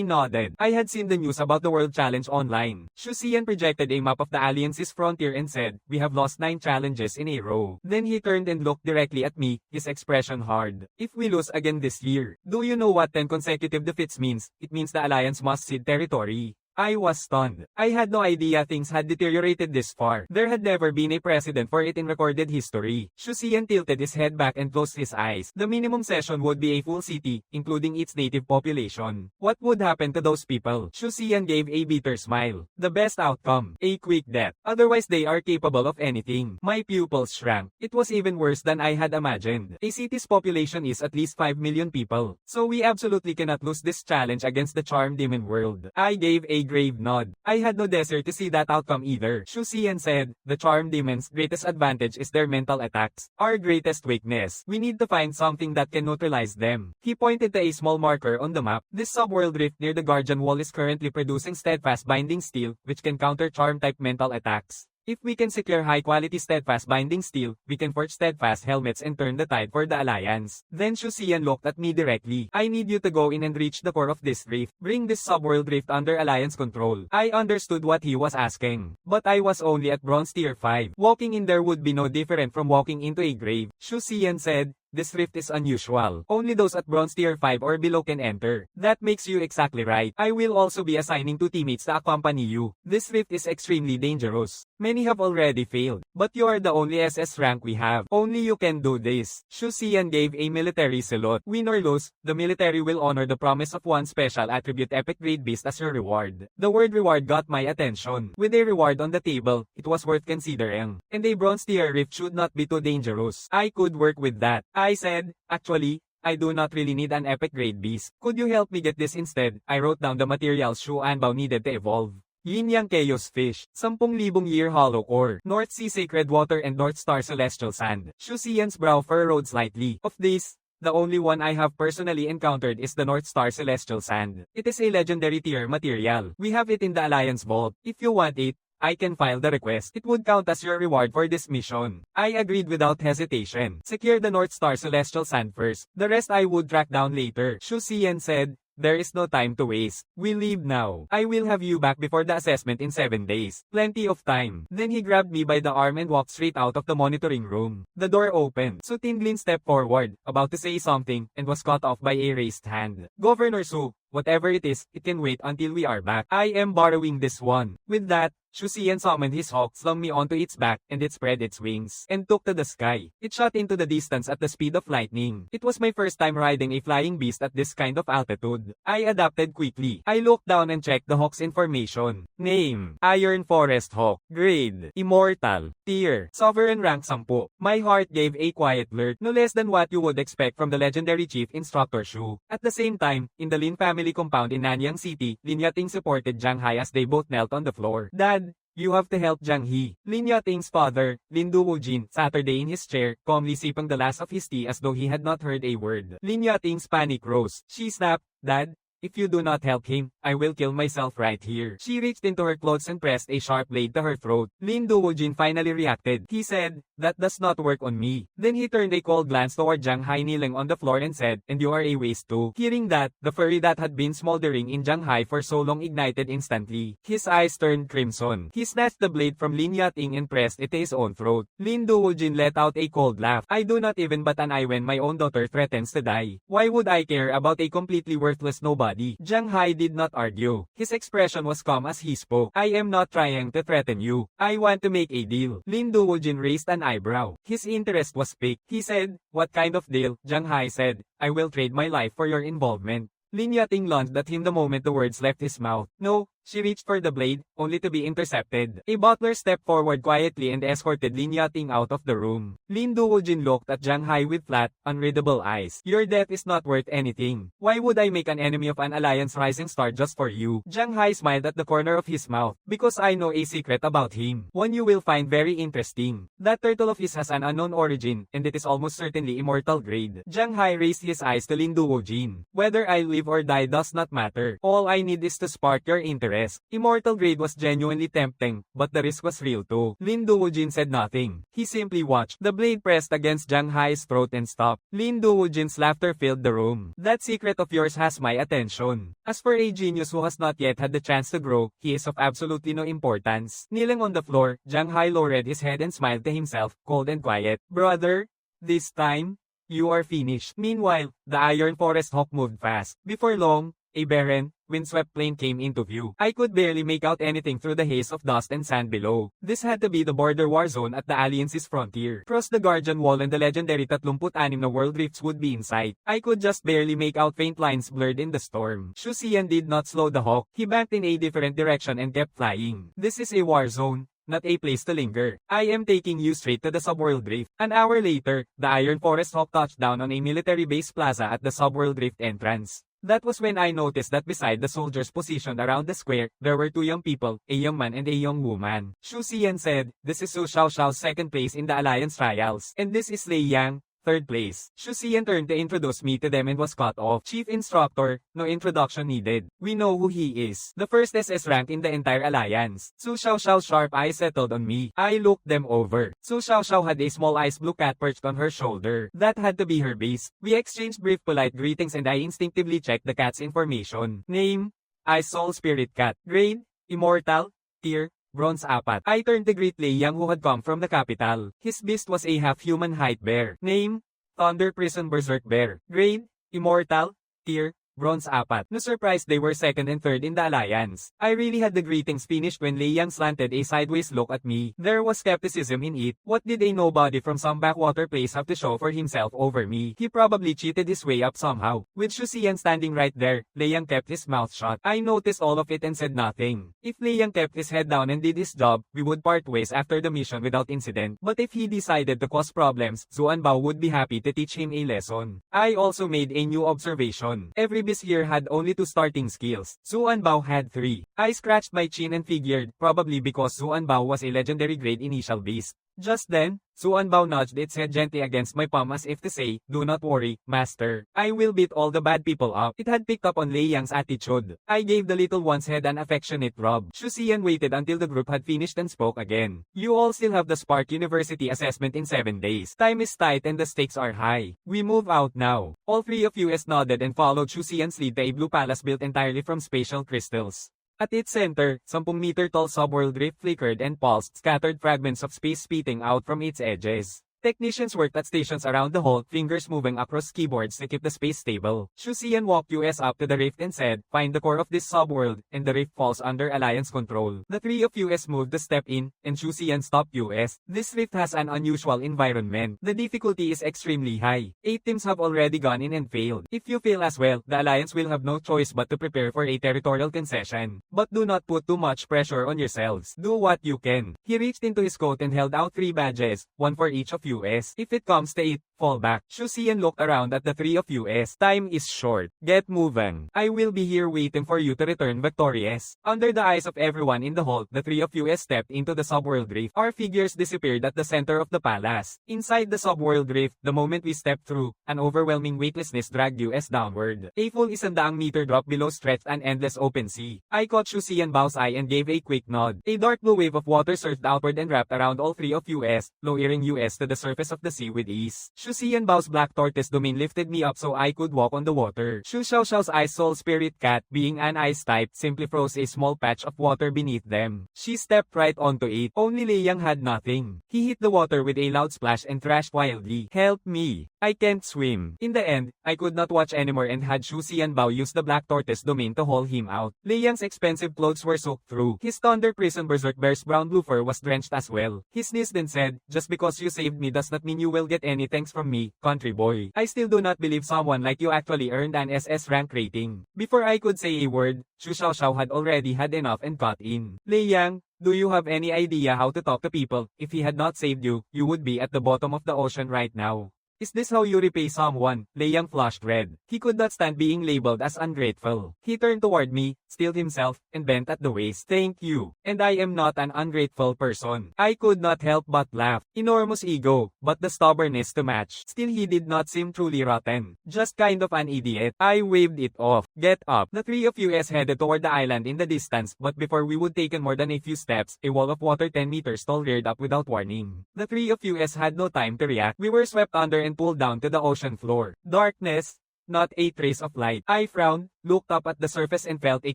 nodded. I had seen the news about the World Challenge online. Shusian projected a map of the Alliance's frontier and said, "We have lost 9 challenges in a row." Then he turned and looked directly at me, his expression hard. If we lose again this year, do you know what 10 consecutive defeats means? It means the Alliance must cede territory. I was stunned. I had no idea things had deteriorated this far. There had never been a precedent for it in recorded history. Shusian tilted his head back and closed his eyes. The minimum session would be a full city, including its native population. What would happen to those people? Shusian gave a bitter smile. The best outcome, a quick death. Otherwise they are capable of anything. My pupils shrank. It was even worse than I had imagined. A city's population is at least 5 million people. So we absolutely cannot lose this challenge against the Charmed Demon world. I gave a grave nod. I had no desire to see that outcome either. Shusian said, the Charmed Demon's greatest advantage is their mental attacks. Our greatest weakness. We need to find something that can neutralize them. He pointed to a small marker on the map. This subworld rift near the Guardian Wall is currently producing steadfast binding steel, which can counter charm-type mental attacks. If we can secure high-quality steadfast binding steel, we can forge steadfast helmets and turn the tide for the Alliance. Then Shusian looked at me directly. I need you to go in and reach the core of this rift. Bring this subworld rift under Alliance control. I understood what he was asking. But I was only at Bronze Tier 5. Walking in there would be no different from walking into a grave. Shusian said, this rift is unusual. Only those at Bronze Tier 5 or below can enter. That makes you exactly right. I will also be assigning 2 teammates to accompany you. This rift is extremely dangerous. Many have already failed. But you are the only SS rank we have. Only you can do this. Shusian gave a military salute. Win or lose, the military will honor the promise of 1 special attribute epic grade beast as your reward. The word reward got my attention. With a reward on the table, it was worth considering. And a Bronze Tier rift should not be too dangerous. I could work with that. I said, actually, I do not really need an epic grade beast. Could you help me get this instead? I wrote down the materials Shu Anbao needed to evolve. Yin Yang Chaos Fish, 10,000 year hollow core, North Sea Sacred Water and North Star Celestial Sand. Shusian's brow furrowed slightly. Of these, the only one I have personally encountered is the North Star Celestial Sand. It is a legendary tier material. We have it in the Alliance Vault. If you want it, I can file the request. It would count as your reward for this mission. I agreed without hesitation. Secure the North Star Celestial Sand first. The rest I would track down later. Shusian said, there is no time to waste. We leave now. I will have you back before the assessment in 7 days. Plenty of time. Then he grabbed me by the arm and walked straight out of the monitoring room. The door opened. Su Tinglen stepped forward, about to say something, and was cut off by a raised hand. Governor Su, whatever it is, it can wait until we are back. I am borrowing this one. With that, Shusian summoned his hawk, slung me onto its back, and it spread its wings, and took to the sky. It shot into the distance at the speed of lightning. It was my first time riding a flying beast at this kind of altitude. I adapted quickly. I looked down and checked the hawk's information. Name, Iron Forest Hawk. Grade, Immortal. Tier, Sovereign rank 10. My heart gave a quiet flirt, no less than what you would expect from the legendary chief instructor Shu. At the same time, in the Lin family compound in Nanyang City, Lin Yating supported Jiang Hai as they both knelt on the floor. Dad, You have to help Jiang He. Lin Yating's father, Lin Duwojin, Saturday in his chair, calmly sipping the last of his tea as though he had not heard a word. Lin Yating's panic rose. She snapped, "Dad, if you do not help him, I will kill myself right here." She reached into her clothes and pressed a sharp blade to her throat. Lin Duwojin finally reacted. He said, "That does not work on me." Then he turned a cold glance toward Jiang Hai kneeling on the floor and said, "And you are a waste too." Hearing that, the fury that had been smoldering in Jiang Hai for so long ignited instantly. His eyes turned crimson. He snatched the blade from Lin Yating and pressed it to his own throat. Lin Duwojin let out a cold laugh. "I do not even bat an eye when my own daughter threatens to die. Why would I care about a completely worthless nobody?" Jiang Hai did not argue. His expression was calm as he spoke. "I am not trying to threaten you. I want to make a deal." Lin Duwojin raised an eyebrow. His interest was piqued. He said, "What kind of deal?" Jiang Hai said, "I will trade my life for your involvement." Lin Yating lunged at him the moment the words left his mouth. "No." She reached for the blade, only to be intercepted. A butler stepped forward quietly and escorted Lin Yating out of the room. Lin Duwojin looked at Jiang Hai with flat, unreadable eyes. "Your death is not worth anything. Why would I make an enemy of an alliance rising star just for you?" Jiang Hai smiled at the corner of his mouth. "Because I know a secret about him. One you will find very interesting. That turtle of his has an unknown origin, and it is almost certainly immortal grade." Jiang Hai raised his eyes to Lin Duwojin. "Whether I live or die does not matter. All I need is to spark your interest." Immortal grade was genuinely tempting, but the risk was real too. Lin Duwojin said nothing. He simply watched. The blade pressed against Jiang Hai's throat and stopped. Lin Duwojin's laughter filled the room. "That secret of yours has my attention. As for a genius who has not yet had the chance to grow, he is of absolutely no importance." Kneeling on the floor, Jiang Hai lowered his head and smiled to himself, cold and quiet. "Brother, this time, you are finished." Meanwhile, the Iron Forest Hawk moved fast. Before long, a barren, windswept plain came into view. I could barely make out anything through the haze of dust and sand below. This had to be the border war zone at the Alliance's frontier. Across the Guardian Wall and the legendary 36 na world rifts would be in sight. I could just barely make out faint lines blurred in the storm. Xu Xian did not slow the hawk. He banked in a different direction and kept flying. This is a war zone, not a place to linger. I am taking you straight to the subworld rift. An hour later, the Iron Forest Hawk touched down on a military base plaza at the subworld rift entrance. That was when I noticed that beside the soldiers positioned around the square, there were two young people, a young man and a young woman. Xu Xian said, "This is Su Xiaoxiao's second place in the Alliance trials, and this is Lei Yang, third place." Xu Xian turned to introduce me to them and was cut off. "Chief Instructor, no introduction needed. We know who he is. The first SS rank in the entire alliance." Su Xiaoxiao's sharp eyes settled on me. I looked them over. Su Xiaoxiao had a small ice blue cat perched on her shoulder. That had to be her base. We exchanged brief polite greetings and I instinctively checked the cat's information. Name: Ice Soul Spirit Cat. Grade: Immortal. Tier: Bronze 4. I turned to greet Lei Yang who had come from the capital. His beast was a half-human height bear. Name: Thunder Prison Berserk Bear. Grade: Immortal. Tier: Bronze 4. No surprise they were second and third in the alliance. I really had the greetings finished when Lei Yang slanted a sideways look at me. There was skepticism in it. What did a nobody from some backwater place have to show for himself over me? He probably cheated his way up somehow. With Xu Xian standing right there, Lei Yang kept his mouth shut. I noticed all of it and said nothing. If Lei Yang kept his head down and did his job, we would part ways after the mission without incident. But if he decided to cause problems, Zuan Bao would be happy to teach him a lesson. I also made a new observation. Every beast here had only 2 starting skills. Zuan Bao had 3. I scratched my chin and figured, probably because Zuan Bao was a legendary grade initial beast. Just then, Zuan Bao nudged its head gently against my palm as if to say, "Do not worry, master. I will beat all the bad people up." It had picked up on Lei Yang's attitude. I gave the little one's head an affectionate rub. Xu Xian waited until the group had finished and spoke again. "You all still have the Spark University assessment in 7 days. Time is tight and the stakes are high. We move out now." All 3 of us nodded and followed Xu Xian's lead to a blue palace built entirely from spatial crystals. At its center, 10-meter-tall subworld rift flickered and pulsed, scattered fragments of space spitting out from its edges. Technicians worked at stations around the hall, fingers moving across keyboards to keep the space stable. Xu Xian walked us up to the rift and said, "Find the core of this subworld, and the rift falls under Alliance control." The 3 of us moved to step in, and Xu Xian stopped us. "This rift has an unusual environment. The difficulty is extremely high. 8 teams have already gone in and failed. If you fail as well, the Alliance will have no choice but to prepare for a territorial concession. But do not put too much pressure on yourselves. Do what you can." He reached into his coat and held out 3 badges, one for each of us. "If it comes to it, fall back. Xu Xian looked around at the three of us. Time is short. Get moving. I will be here waiting for you to return victorious. Under the eyes of everyone in the hall, the three of us stepped into the subworld rift. Our figures disappeared at the center of the palace. Inside the subworld rift, the moment we stepped through, an overwhelming weightlessness dragged us downward. A full 100-meter drop below stretched an endless open sea. I caught Xu Xian Bao's eye and gave a quick nod. A dark blue wave of water surged outward and wrapped around all three of us, lowering us to the surface of the sea with ease. Xu Xian Bao's black tortoise domain lifted me up so I could walk on the water. Xu Xiaoxiao's ice soul spirit cat, being an ice type, simply froze a small patch of water beneath them. She stepped right onto it. Only Lei Yang had nothing. He hit the water with a loud splash and thrashed wildly. Help me! I can't swim. In the end, I could not watch anymore and had Xu Xian Bao use the black tortoise domain to haul him out. Lei Yang's expensive clothes were soaked through. His thunder prison berserk bear's brown blue fur was drenched as well. He sneezed and said, "Just because you saved me does not mean you will get any thanks from me, country boy. I still do not believe someone like you actually earned an SS rank rating." Before I could say a word, Xu Xiaoxiao had already had enough and cut in. Lei Yang, do you have any idea how to talk to people? If he had not saved you, you would be at the bottom of the ocean right now. Is this how you repay someone? Lei Yang flushed red. He could not stand being labeled as ungrateful. He turned toward me, steeled himself, and bent at the waist. Thank you. And I am not an ungrateful person. I could not help but laugh. Enormous ego, but the stubbornness to match. Still he did not seem truly rotten. Just kind of an idiot. I waved it off. Get up. The three of us headed toward the island in the distance, but before we would taken more than a few steps, a wall of water 10 meters tall reared up without warning. The three of us had no time to react. We were swept under and pulled down to the ocean floor. Darkness, not a trace of light. I frowned, looked up at the surface and felt a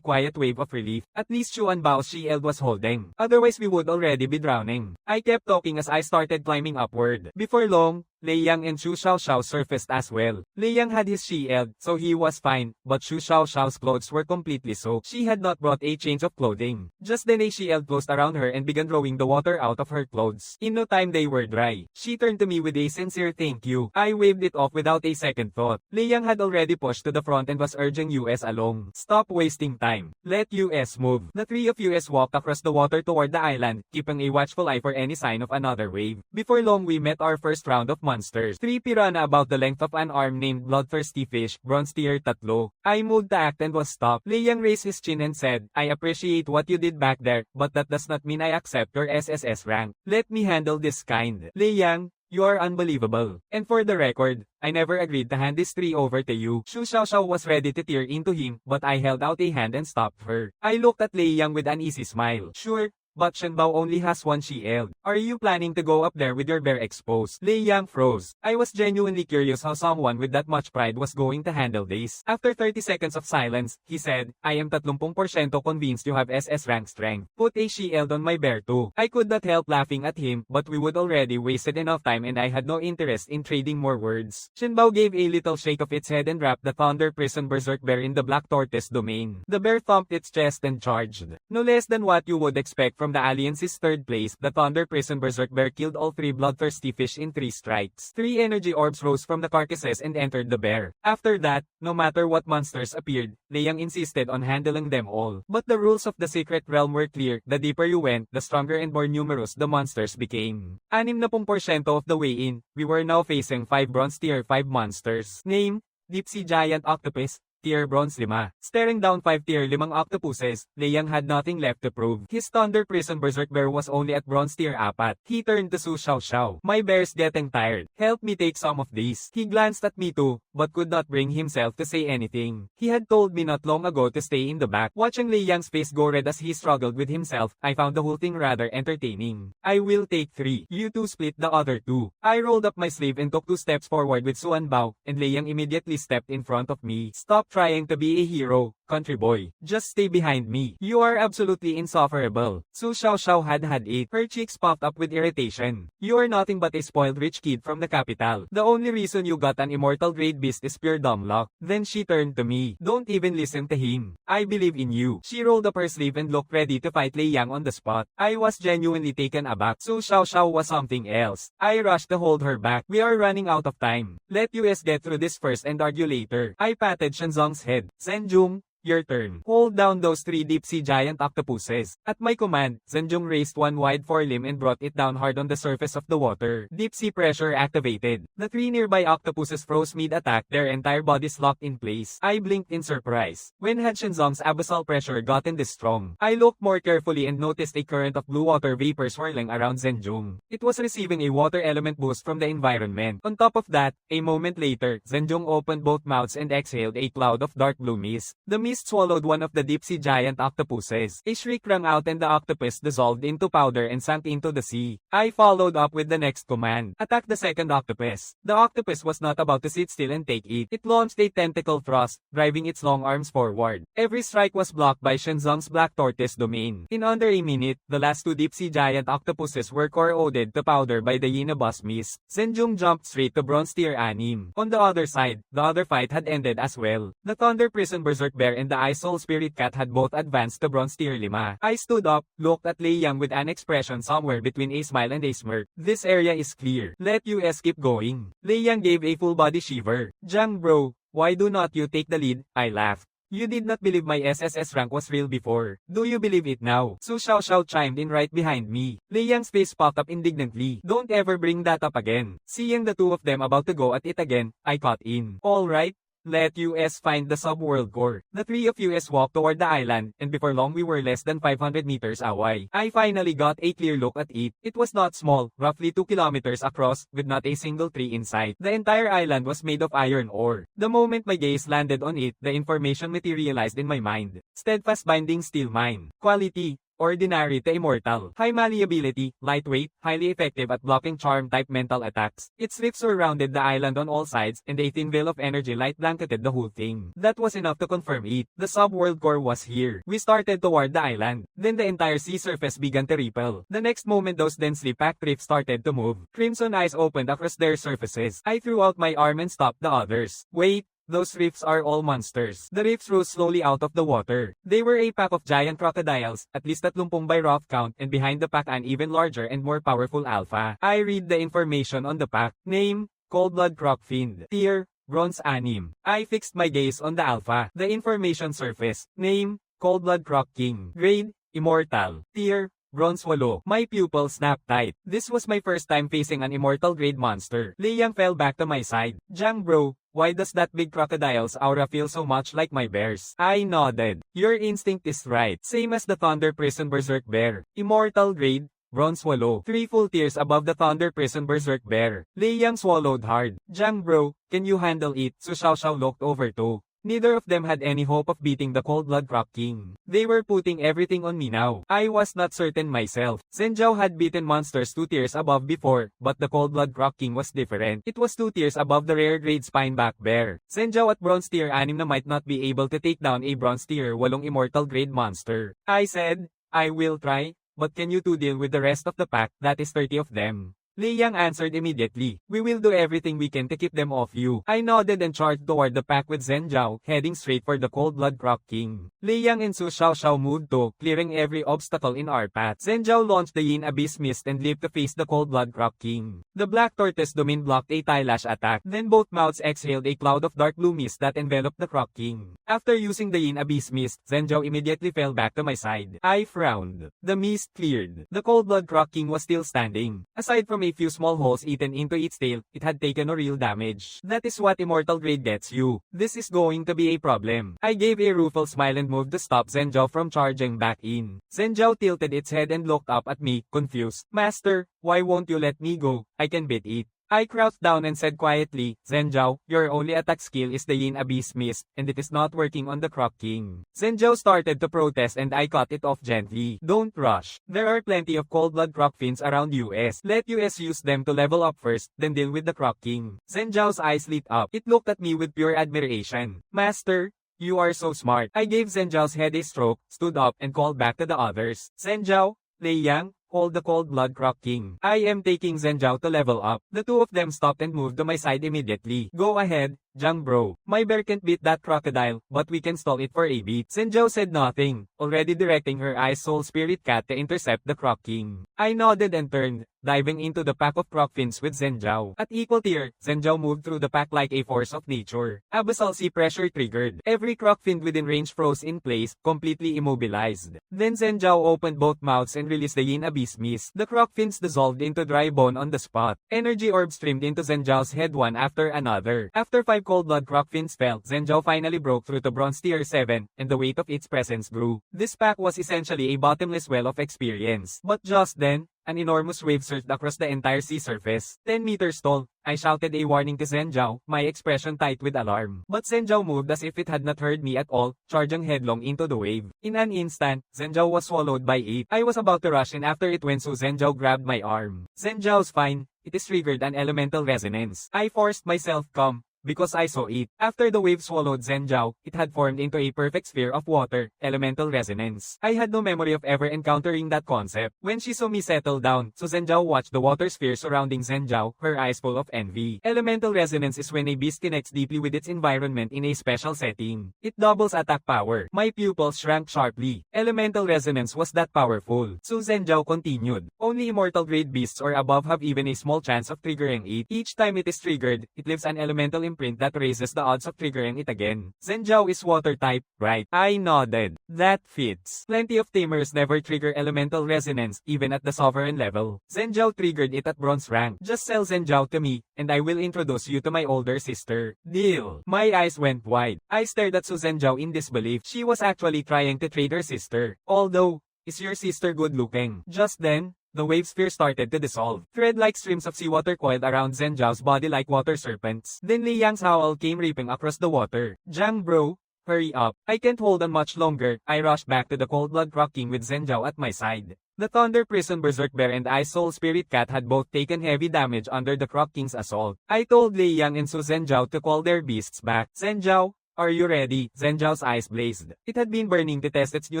quiet wave of relief. At least Xuan Bao's shield was holding. Otherwise we would already be drowning. I kept talking as I started climbing upward. Before long, Lei Yang and Xu Xiaoxiao surfaced as well. Lei Yang had his shield, so he was fine, but Xu Xiaoxiao's clothes were completely soaked. She had not brought a change of clothing. Just then a shield closed around her and began drawing the water out of her clothes. In no time they were dry. She turned to me with a sincere thank you. I waved it off without a second thought. Lei Yang had already pushed to the front and was urging us along. Stop wasting time. Let us move. The three of us walked across the water toward the island, keeping a watchful eye for any sign of another wave. Before long we met our first round of monsters. 3 piranha about the length of an arm named bloodthirsty fish, bronze tier 3. I moved to act and was stopped. Lei Yang raised his chin and said, I appreciate what you did back there, but that does not mean I accept your SSS rank. Let me handle this kind. Lei Yang, you are unbelievable. And for the record, I never agreed to hand this tree over to you. Xu Xiaoxiao was ready to tear into him, but I held out a hand and stopped her. I looked at Lei Yang with an easy smile. Sure, but Shenbao only has one shield. Are you planning to go up there with your bear exposed? Lei Yang froze. I was genuinely curious how someone with that much pride was going to handle this. After 30 seconds of silence, he said, I am 30% convinced you have SS rank strength. Put a shield on my bear too. I could not help laughing at him, but we would already wasted enough time and I had no interest in trading more words. Shenbao gave a little shake of its head and wrapped the Thunder Prison Berserk Bear in the Black Tortoise domain. The bear thumped its chest and charged. No less than what you would expect from the Alliance's third place, the Thunder Prison Berserk Bear killed all 3 bloodthirsty fish in 3 strikes. 3 energy orbs rose from the carcasses and entered the bear. After that, no matter what monsters appeared, Lei Yang insisted on handling them all. But the rules of the secret realm were clear. The deeper you went, the stronger and more numerous the monsters became. 60% of the way in, we were now facing 5 bronze tier 5 monsters. Name, Deep Sea Giant Octopus, tier bronze 5. Staring down 5 tier 5 octopuses, Lei Yang had nothing left to prove. His Thunder Prison Berserk Bear was only at bronze tier 4. He turned to Xu Xiaoxiao. My bear's getting tired. Help me take some of these. He glanced at me too, but could not bring himself to say anything. He had told me not long ago to stay in the back. Watching Lei Yang's face go red as he struggled with himself, I found the whole thing rather entertaining. I will take 3. You two split the other 2. I rolled up my sleeve and took 2 steps forward with Xuan Bao, and Lei Yang immediately stepped in front of me. Stop trying to be a hero, country boy. Just stay behind me. You are absolutely insufferable. Xu Xiaoxiao had it. Her cheeks puffed up with irritation. You are nothing but a spoiled rich kid from the capital. The only reason you got an immortal grade beast is pure dumb luck. Then she turned to me. Don't even listen to him. I believe in you. She rolled up her sleeve and looked ready to fight Lei Yang on the spot. I was genuinely taken aback. Xu Xiaoxiao was something else. I rushed to hold her back. We are running out of time. Let us get through this first and argue later. I patted Shenzong's head. Zhenjung, your turn. Hold down those 3 deep-sea giant octopuses. At my command, Zhenjong raised one wide forelimb and brought it down hard on the surface of the water. Deep-sea pressure activated. The 3 nearby octopuses froze mid-attack, their entire bodies locked in place. I blinked in surprise. When had Shenzong's abyssal pressure gotten this strong? I looked more carefully and noticed a current of blue water vapor swirling around Zhenjong. It was receiving a water element boost from the environment. On top of that, a moment later, Zhenjong opened both mouths and exhaled a cloud of dark blue mist. The mist swallowed one of the deep-sea giant octopuses. A shriek rang out and the octopus dissolved into powder and sank into the sea. I followed up with the next command. Attack the second octopus. The octopus was not about to sit still and take it. It launched a tentacle thrust, driving its long arms forward. Every strike was blocked by Shenzong's black tortoise domain. In under a minute, the last 2 deep-sea giant octopuses were corroded to powder by the Yinabus mist. Zhenjong jumped straight to Bronze Tier Anim. On the other side, the other fight had ended as well. The Thunder Prison Berserk Bear and the Ice Soul Spirit Cat had both advanced to Bronze Tier 5. I stood up, looked at Lei Yang with an expression somewhere between a smile and a smirk. This area is clear. Let us keep going. Lei Yang gave a full-body shiver. Jiang bro, why do not you take the lead? I laughed. You did not believe my SSS rank was real before. Do you believe it now? Su Xiao chimed in right behind me. Lei Yang's face popped up indignantly. Don't ever bring that up again. Seeing the two of them about to go at it again, I caught in. Alright. Let us find the subworld core. The 3 of us walked toward the island, and before long we were less than 500 meters away. I finally got a clear look at it. It was not small, roughly 2 kilometers across, with not a single tree in sight. The entire island was made of iron ore. The moment my gaze landed on it, the information materialized in my mind. Steadfast binding steel mine. Quality. Ordinary to immortal. High malleability, lightweight, highly effective at blocking charm-type mental attacks. Its rifts surrounded the island on all sides, and a thin veil of energy light blanketed the whole thing. That was enough to confirm it. The subworld core was here. We started toward the island. Then the entire sea surface began to ripple. The next moment those densely packed rifts started to move. Crimson eyes opened across their surfaces. I threw out my arm and stopped the others. Wait. Those rifts are all monsters. The rifts rose slowly out of the water. They were a pack of giant crocodiles, at least 30 by rough count, and behind the pack an even larger and more powerful alpha. I read the information on the pack. Name, Cold-Blood Crocfiend. Tier, Bronze Anim. I fixed my gaze on the alpha. The information surfaced. Name, Cold-Blood Croc King. Grade, Immortal. Tier, Bronze 8. My pupil snapped tight. This was my first time facing an immortal grade monster. Lei Yang fell back to my side. Jiang bro, why does that big crocodile's aura feel so much like my bear's? I nodded. Your instinct is right. Same as the Thunder Prison Berserk Bear. Immortal grade, Bronze 8. 3 full tiers above the Thunder Prison Berserk Bear. Lei Yang swallowed hard. Jiang bro, can you handle it? Su Xiao looked over too. Neither of them had any hope of beating the Cold-Blood Croc King. They were putting everything on me now. I was not certain myself. Zhenjiao had beaten monsters 2 tiers above before, but the Cold-Blood Croc King was different. It was 2 tiers above the rare grade Spineback Bear. Zhenjiao at Bronze Tier 6 na might not be able to take down a Bronze Tier 8 immortal grade monster. I said, I will try, but can you two deal with the rest of the pack? That is 30 of them. Lei Yang answered immediately. We will do everything we can to keep them off you. I nodded and charged toward the pack with Zhenjiao, heading straight for the Cold-Blood Croc King. Lei Yang and Su Xiao moved too, clearing every obstacle in our path. Zhenjiao launched the Yin Abyss Mist and leaped to face the Cold-Blood Croc King. The Black Tortoise domain blocked a Tylash attack. Then both mouths exhaled a cloud of dark blue mist that enveloped the Croc King. After using the Yin Abyss Mist, Zhenjiao immediately fell back to my side. I frowned. The mist cleared. The Cold-Blood Croc King was still standing. Aside from a few small holes eaten into its tail, it had taken no real damage. That is what immortal grade gets you. This is going to be a problem. I gave a rueful smile and moved to stop Zhenjiao from charging back in. Zhenjiao tilted its head and looked up at me, confused. Master, why won't you let me go? I can beat it. I crouched down and said quietly, Zhenjiao, your only attack skill is the Yin Abyss Mist, and it is not working on the Croc King. Zhenjiao started to protest and I cut it off gently. Don't rush. There are plenty of Cold-Blood Crocfiends around US. Let US use them to level up first, then deal with the Croc King. Zhenjiao's eyes lit up. It looked at me with pure admiration. Master, you are so smart. I gave Zhenjiao's head a stroke, stood up, and called back to the others. Zhenjiao, Lei Yang, called the Cold-Blood Croc King. I am taking Zhenjiao to level up. The two of them stopped and moved to my side immediately. Go ahead, Jiang bro. My bear can't beat that crocodile, but we can stall it for a beat. Zhenjiao said nothing, already directing her eyes soul spirit cat to intercept the Croc King. I nodded and turned, diving into the pack of croc fins with Zhenjiao. At equal tier, Zhenjiao moved through the pack like a force of nature. Abyssal sea pressure triggered. Every croc fin within range froze in place, completely immobilized. Then Zhenjiao opened both mouths and released the yin abyss mist. The croc fins dissolved into dry bone on the spot. Energy orbs streamed into Zhenjiao's head one after another. After 5 cold-blood croc fins fell, Zhenjiao finally broke through to bronze tier 7, and the weight of its presence grew. This pack was essentially a bottomless well of experience. But just then, an enormous wave surged across the entire sea surface. 10 meters tall, I shouted a warning to Zhenjiao, my expression tight with alarm. But Zhenjiao moved as if it had not heard me at all, charging headlong into the wave. In an instant, Zhenjiao was swallowed by it. I was about to rush in after it went so Zhenjiao grabbed my arm. Zhenjiao's fine, it is triggered an elemental resonance. I forced myself calm, because I saw it. After the wave swallowed Zhenjiao, it had formed into a perfect sphere of water, elemental resonance. I had no memory of ever encountering that concept. When she saw me settle down, so Zhenjiao watched the water sphere surrounding Zhenjiao, her eyes full of envy. Elemental resonance is when a beast connects deeply with its environment in a special setting. It doubles attack power. My pupils shrank sharply. Elemental resonance was that powerful. So Zhenjiao continued. Only immortal grade beasts or above have even a small chance of triggering it. Each time it is triggered, it leaves an elemental imprint that raises the odds of triggering it again. Zhenjiao is water type, right? I nodded. That fits. Plenty of tamers never trigger elemental resonance, even at the sovereign level. Zhenjiao triggered it at bronze rank. Just sell Zhenjiao to me, and I will introduce you to my older sister. Deal. My eyes went wide. I stared at Su Zhenjiao in disbelief. She was actually trying to trade her sister. Although, is your sister good looking? Just then, the wave sphere started to dissolve. Thread-like streams of seawater coiled around Zhenjiao's body like water serpents. Then Liang's howl came reaping across the water. Jiang bro, hurry up. I can't hold on much longer. I rushed back to the cold-blood croc king with Zhenjiao at my side. The Thunder Prison Berserk Bear and Ice Soul Spirit Cat had both taken heavy damage under the Croc King's assault. I told Liang and Su Zhenjiao to call their beasts back. Zhenjiao, are you ready? Zhenjiao's eyes blazed. It had been burning to test its new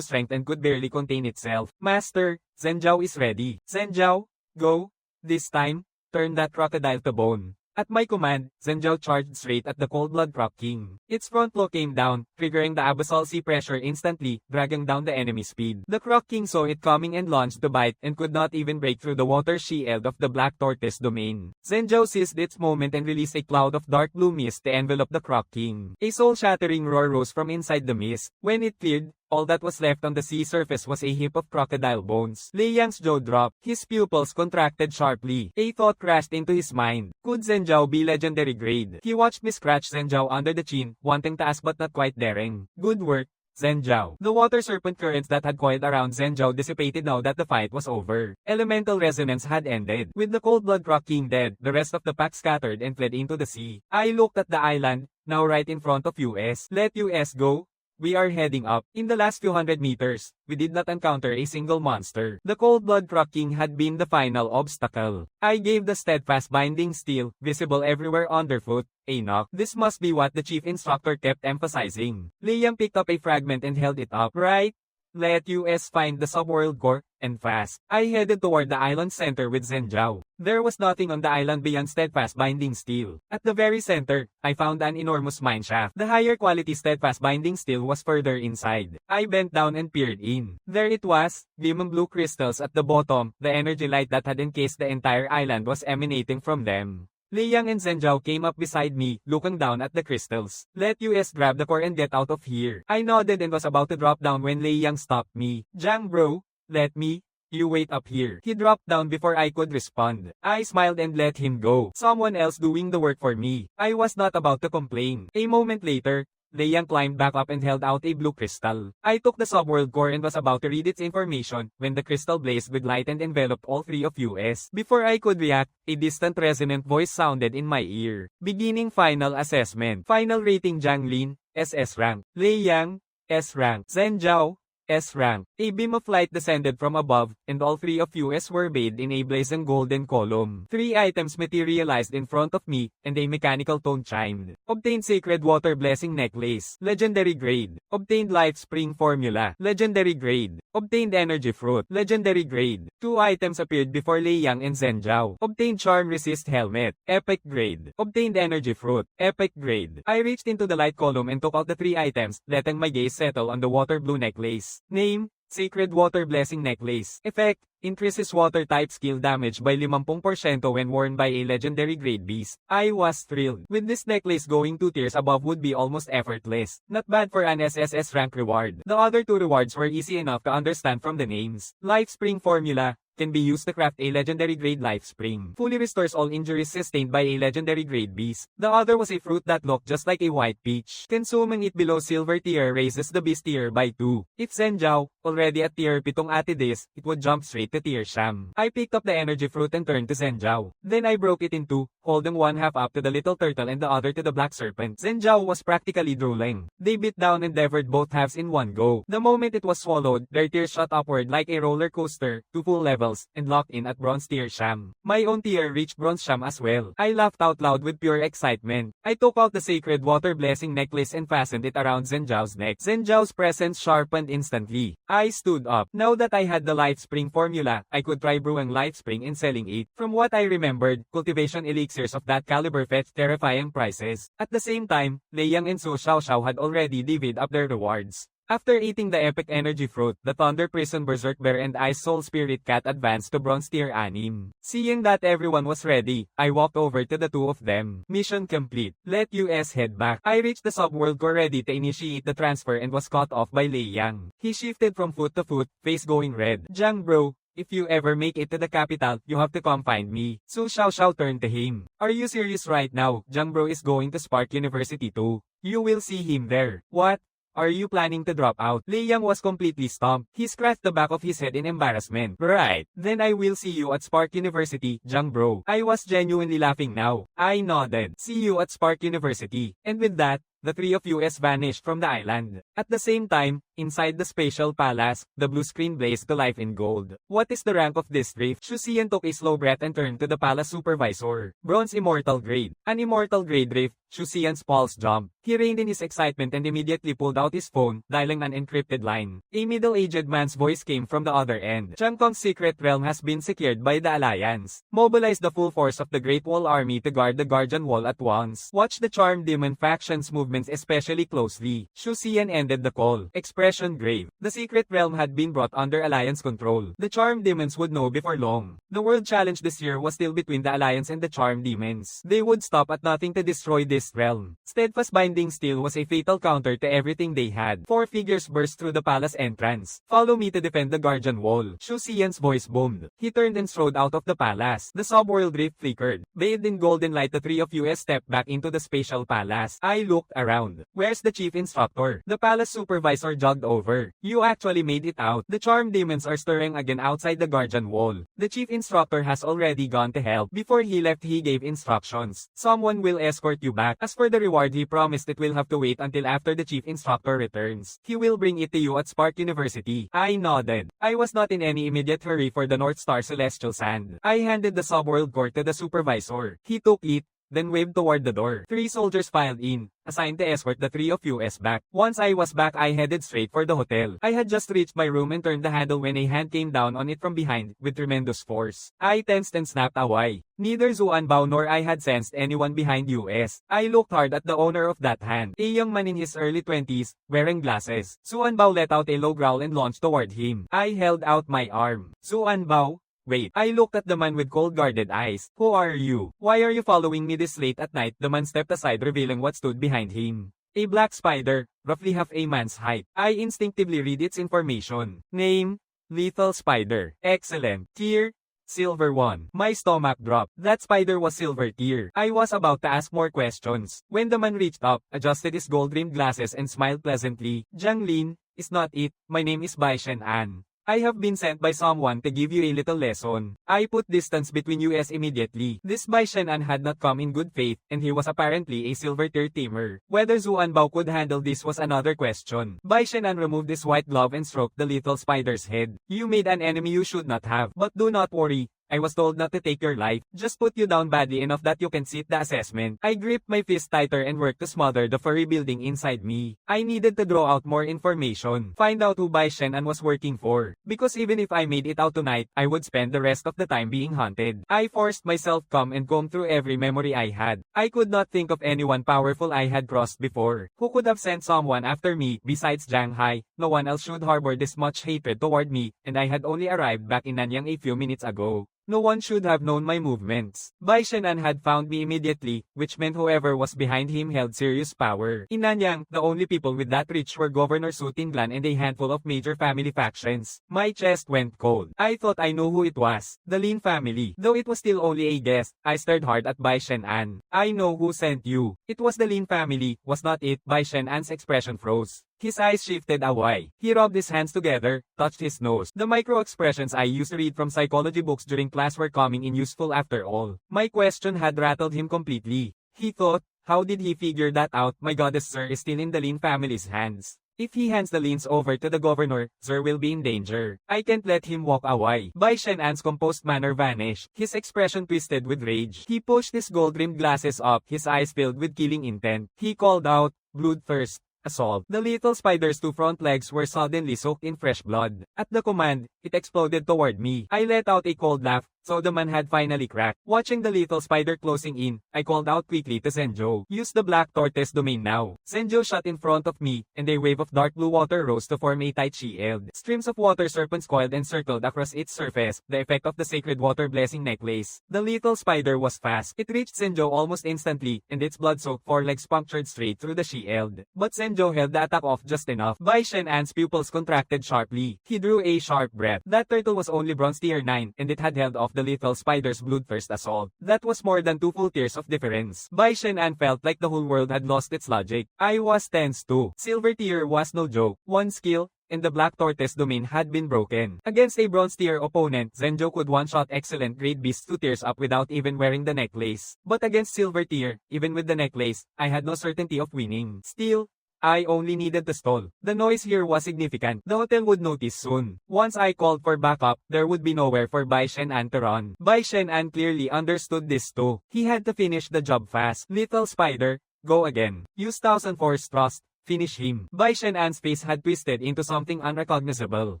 strength and could barely contain itself. Master, Zhenjiao is ready. Zhenjiao, go. This time, turn that crocodile to bone. At my command, Zhenjiao charged straight at the cold-blood Croc King. Its front claw came down, triggering the abyssal sea pressure instantly, dragging down the enemy's speed. The Croc King saw it coming and launched to bite and could not even break through the water shield of the Black Tortoise domain. Zhenjiao seized its moment and released a cloud of dark blue mist to envelop the Croc King. A soul-shattering roar rose from inside the mist. When it cleared, all that was left on the sea surface was a heap of crocodile bones. Liang's jaw dropped. His pupils contracted sharply. A thought crashed into his mind. Could Zhenjiao be legendary grade? He watched me scratch Zhenjiao under the chin, wanting to ask but not quite daring. Good work, Zhenjiao. The water serpent currents that had coiled around Zhenjiao dissipated now that the fight was over. Elemental resonance had ended. With the cold-blood Croc King dead, the rest of the pack scattered and fled into the sea. I looked at the island, now right in front of US. Let US go. We are heading up. In the last few hundred meters, we did not encounter a single monster. The cold-blood Croc King had been the final obstacle. I gave the steadfast binding steel, visible everywhere underfoot, a knock. This must be what the chief instructor kept emphasizing. Liang picked up a fragment and held it up. Right? Let US find the subworld core, and fast. I headed toward the island center with Zhenjiao. There was nothing on the island beyond steadfast binding steel. At the very center, I found an enormous mineshaft. The higher quality steadfast binding steel was further inside. I bent down and peered in. There it was, gleaming blue crystals at the bottom. The energy light that had encased the entire island was emanating from them. Liang and Zhenjiao came up beside me, looking down at the crystals. Let US grab the core and get out of here. I nodded and was about to drop down when Liang stopped me. Jiang bro, let me. You wait up here. He dropped down before I could respond. I smiled and let him go. Someone else doing the work for me. I was not about to complain. A moment later, Liang climbed back up and held out a blue crystal. I took the subworld core and was about to read its information when the crystal blazed with light and enveloped all three of us. Before I could react, a distant resonant voice sounded in my ear. Beginning final assessment. Final rating Jiang Lin, SS rank. Liang, S rank. Zhenjiao, S rank. A beam of light descended from above, and all three of us were bathed in a blazing golden column. 3 items materialized in front of me, and a mechanical tone chimed. Obtained Sacred Water Blessing Necklace. Legendary grade. Obtained Life Spring Formula. Legendary grade. Obtained energy fruit. Legendary grade. 2 items appeared before Lei Yang and Zhenjiao. Obtained charm resist helmet. Epic grade. Obtained energy fruit. Epic grade. I reached into the light column and took out the 3 items, letting my gaze settle on the water blue necklace. Name: Sacred Water Blessing Necklace. Effect: increases water type skill damage by 50% when worn by a legendary grade beast. I was thrilled. With this necklace going 2 tiers above would be almost effortless. Not bad for an SSS rank reward. The other 2 rewards were easy enough to understand from the names. Life Spring Formula can be used to craft a legendary grade life spring. Fully restores all injuries sustained by a legendary grade beast. The other was a fruit that looked just like a white peach. Consuming it below silver tier raises the beast tier by 2. If Zhenjiao, already at tier 7 ate this, it would jump straight to tier Sham. I picked up the energy fruit and turned to Zhenjiao. Then I broke it in 2, holding one half up to the little turtle and the other to the black serpent. Zhenjiao was practically drooling. They bit down and devoured both halves in one go. The moment it was swallowed, their tears shot upward like a roller coaster, to full levels, and locked in at bronze tier Sham. My own tier reached bronze Sham as well. I laughed out loud with pure excitement. I took out the sacred water blessing necklace and fastened it around Zhenjiao's neck. Zhenjiao's presence sharpened instantly. I stood up. Now that I had the life spring formula, I could try brewing life spring and selling it. From what I remembered, cultivation elixirs of that caliber fetched terrifying prices. At the same time, Lei Yang and Su Xiaoxiao had already divvied up their rewards. After eating the epic energy fruit, the Thunder Prison Berserk Bear and Ice Soul Spirit Cat advanced to bronze tier 6. Seeing that everyone was ready, I walked over to the 2 of them. Mission complete. Let us head back. I reached the subworld core ready to initiate the transfer and was caught off by Lei Yang. He shifted from foot to foot, face going red. Jiang bro, if you ever make it to the capital, you have to come find me. Su Xiaoxiao turned to him. Are you serious right now? Jiang bro is going to Spark University too. You will see him there. What? Are you planning to drop out? Lei Yang was completely stumped. He scratched the back of his head in embarrassment. Right. Then I will see you at Spark University, Jiang bro. I was genuinely laughing now. I nodded. See you at Spark University. And with that, the 3 of us vanished from the island. At the same time, inside the spatial palace, the blue screen blazed to life in gold. What is the rank of this drift? Shu Xian took a slow breath and turned to the palace supervisor. Bronze Immortal Grade. An Immortal Grade drift. Shu Xian's pulse jumped. He reined in his excitement and immediately pulled out his phone, dialing an encrypted line. A middle-aged man's voice came from the other end. Chang Kong's secret realm has been secured by the Alliance. Mobilize the full force of the Great Wall Army to guard the Guardian Wall at once. Watch the Charm Demon faction's movements especially closely. Shu Xian ended the call. Expression grave. The secret realm had been brought under Alliance control. The Charm Demons would know before long. The world challenge this year was still between the Alliance and the Charm Demons. They would stop at nothing to destroy this realm. Steadfast Binding Steel was a fatal counter to everything they had. 4 figures burst through the palace entrance. Follow me to defend the Guardian Wall. Shu Xian's voice boomed. He turned and strode out of the palace. The subworld rift flickered. Bathed in golden light, the 3 of us stepped back into the spatial palace. I looked around. Where's the chief instructor? The palace supervisor jogged over. You actually made it out. The Charm Demons are stirring again outside the Guardian Wall. The chief instructor has already gone to help. Before he left, he gave instructions. Someone will escort you back. As for the reward, he promised it will have to wait until after the chief instructor returns. He will bring it to you at Spark University. I nodded. I was not in any immediate hurry for the North Star Celestial Sand. I handed the subworld core to the supervisor. He took it, then waved toward the door. 3 soldiers filed in, assigned to escort the 3 of us back. Once I was back, I headed straight for the hotel. I had just reached my room and turned the handle when a hand came down on it from behind, with tremendous force. I tensed and snapped away. Neither Zuan Bao nor I had sensed anyone behind us. I looked hard at the owner of that hand, a young man in his early 20s, wearing glasses. Zuan Bao let out a low growl and launched toward him. I held out my arm. Zuan Bao? Wait. I looked at the man with cold-guarded eyes. Who are you? Why are you following me this late at night? The man stepped aside, revealing what stood behind him. A black spider, roughly half a man's height. I instinctively read its information. Name: Lethal Spider. Excellent. Tier: Silver 1. My stomach dropped. That spider was silver tier. I was about to ask more questions, when the man reached up, adjusted his gold-rimmed glasses and smiled pleasantly. Jiang Lin, is not it? My name is Bai Shen An. I have been sent by someone to give you a little lesson. I put distance between us immediately. This Bai Shen An had not come in good faith, and he was apparently a silver tier tamer. Whether Zuan Bao could handle this was another question. Bai Shen An removed his white glove and stroked the lethal spider's head. You made an enemy you should not have. But do not worry, I was told not to take your life, just put you down badly enough that you can sit the assessment. I gripped my fist tighter and worked to smother the furry building inside me. I needed to draw out more information, find out who Bai Shen-an was working for, because even if I made it out tonight, I would spend the rest of the time being haunted. I forced myself calm and combed through every memory I had. I could not think of anyone powerful I had crossed before. Who could have sent someone after me, besides Jiang Hai? No one else should harbor this much hatred toward me, and I had only arrived back in Nanyang a few minutes ago. No one should have known my movements. Bai Shen-an had found me immediately, which meant whoever was behind him held serious power. In Nanyang, the only people with that reach were Governor Su Tinglan and a handful of major family factions. My chest went cold. I thought I knew who it was. The Lin family. Though it was still only a guess, I stared hard at Bai Shen-an. I know who sent you. It was the Lin family, was not it? Bai Shen-an's expression froze. His eyes shifted away. He rubbed his hands together, touched his nose. The micro-expressions I used to read from psychology books during class were coming in useful after all. My question had rattled him completely. He thought, how did he figure that out? My goddess, Sir is still in the Lin family's hands. If he hands the Lins over to the governor, Sir will be in danger. I can't let him walk away. Bai Shen-an's composed manner vanished. His expression twisted with rage. He pushed his gold-rimmed glasses up, his eyes filled with killing intent. He called out, bloodthirst. Assault. The little spider's two front legs were suddenly soaked in fresh blood. At the command, it exploded toward me. I let out a cold laugh, so the man had finally cracked. Watching the little spider closing in, I called out quickly to Senjo. Use the black tortoise domain now. Senjo shot in front of me, and a wave of dark blue water rose to form a tight shield. Streams of water serpents coiled and circled across its surface, the effect of the sacred water blessing necklace. The little spider was fast. It reached Senjo almost instantly, and its blood-soaked forelegs punctured straight through the shield. But Senjo held the attack off just enough. Bai Shen-an's pupils contracted sharply. He drew a sharp breath. That turtle was only bronze tier 9, and it had held off the little spider's bloodthirst assault. That was more than 2 full tiers of difference. Bai Shen-an felt like the whole world had lost its logic. I was tense too. Silver tier was no joke. One skill, and the black tortoise domain had been broken. Against a bronze tier opponent, Zenjo could one-shot excellent great beasts 2 tiers up without even wearing the necklace. But against silver tier, even with the necklace, I had no certainty of winning. Still, I only needed to stall. The noise here was significant. The hotel would notice soon. Once I called for backup, there would be nowhere for Bai Shen-an to run. Bai Shen-an clearly understood this too. He had to finish the job fast. Little spider, go again. Use 1004's trust. Finish him. Bai Shen-an's face had twisted into something unrecognizable.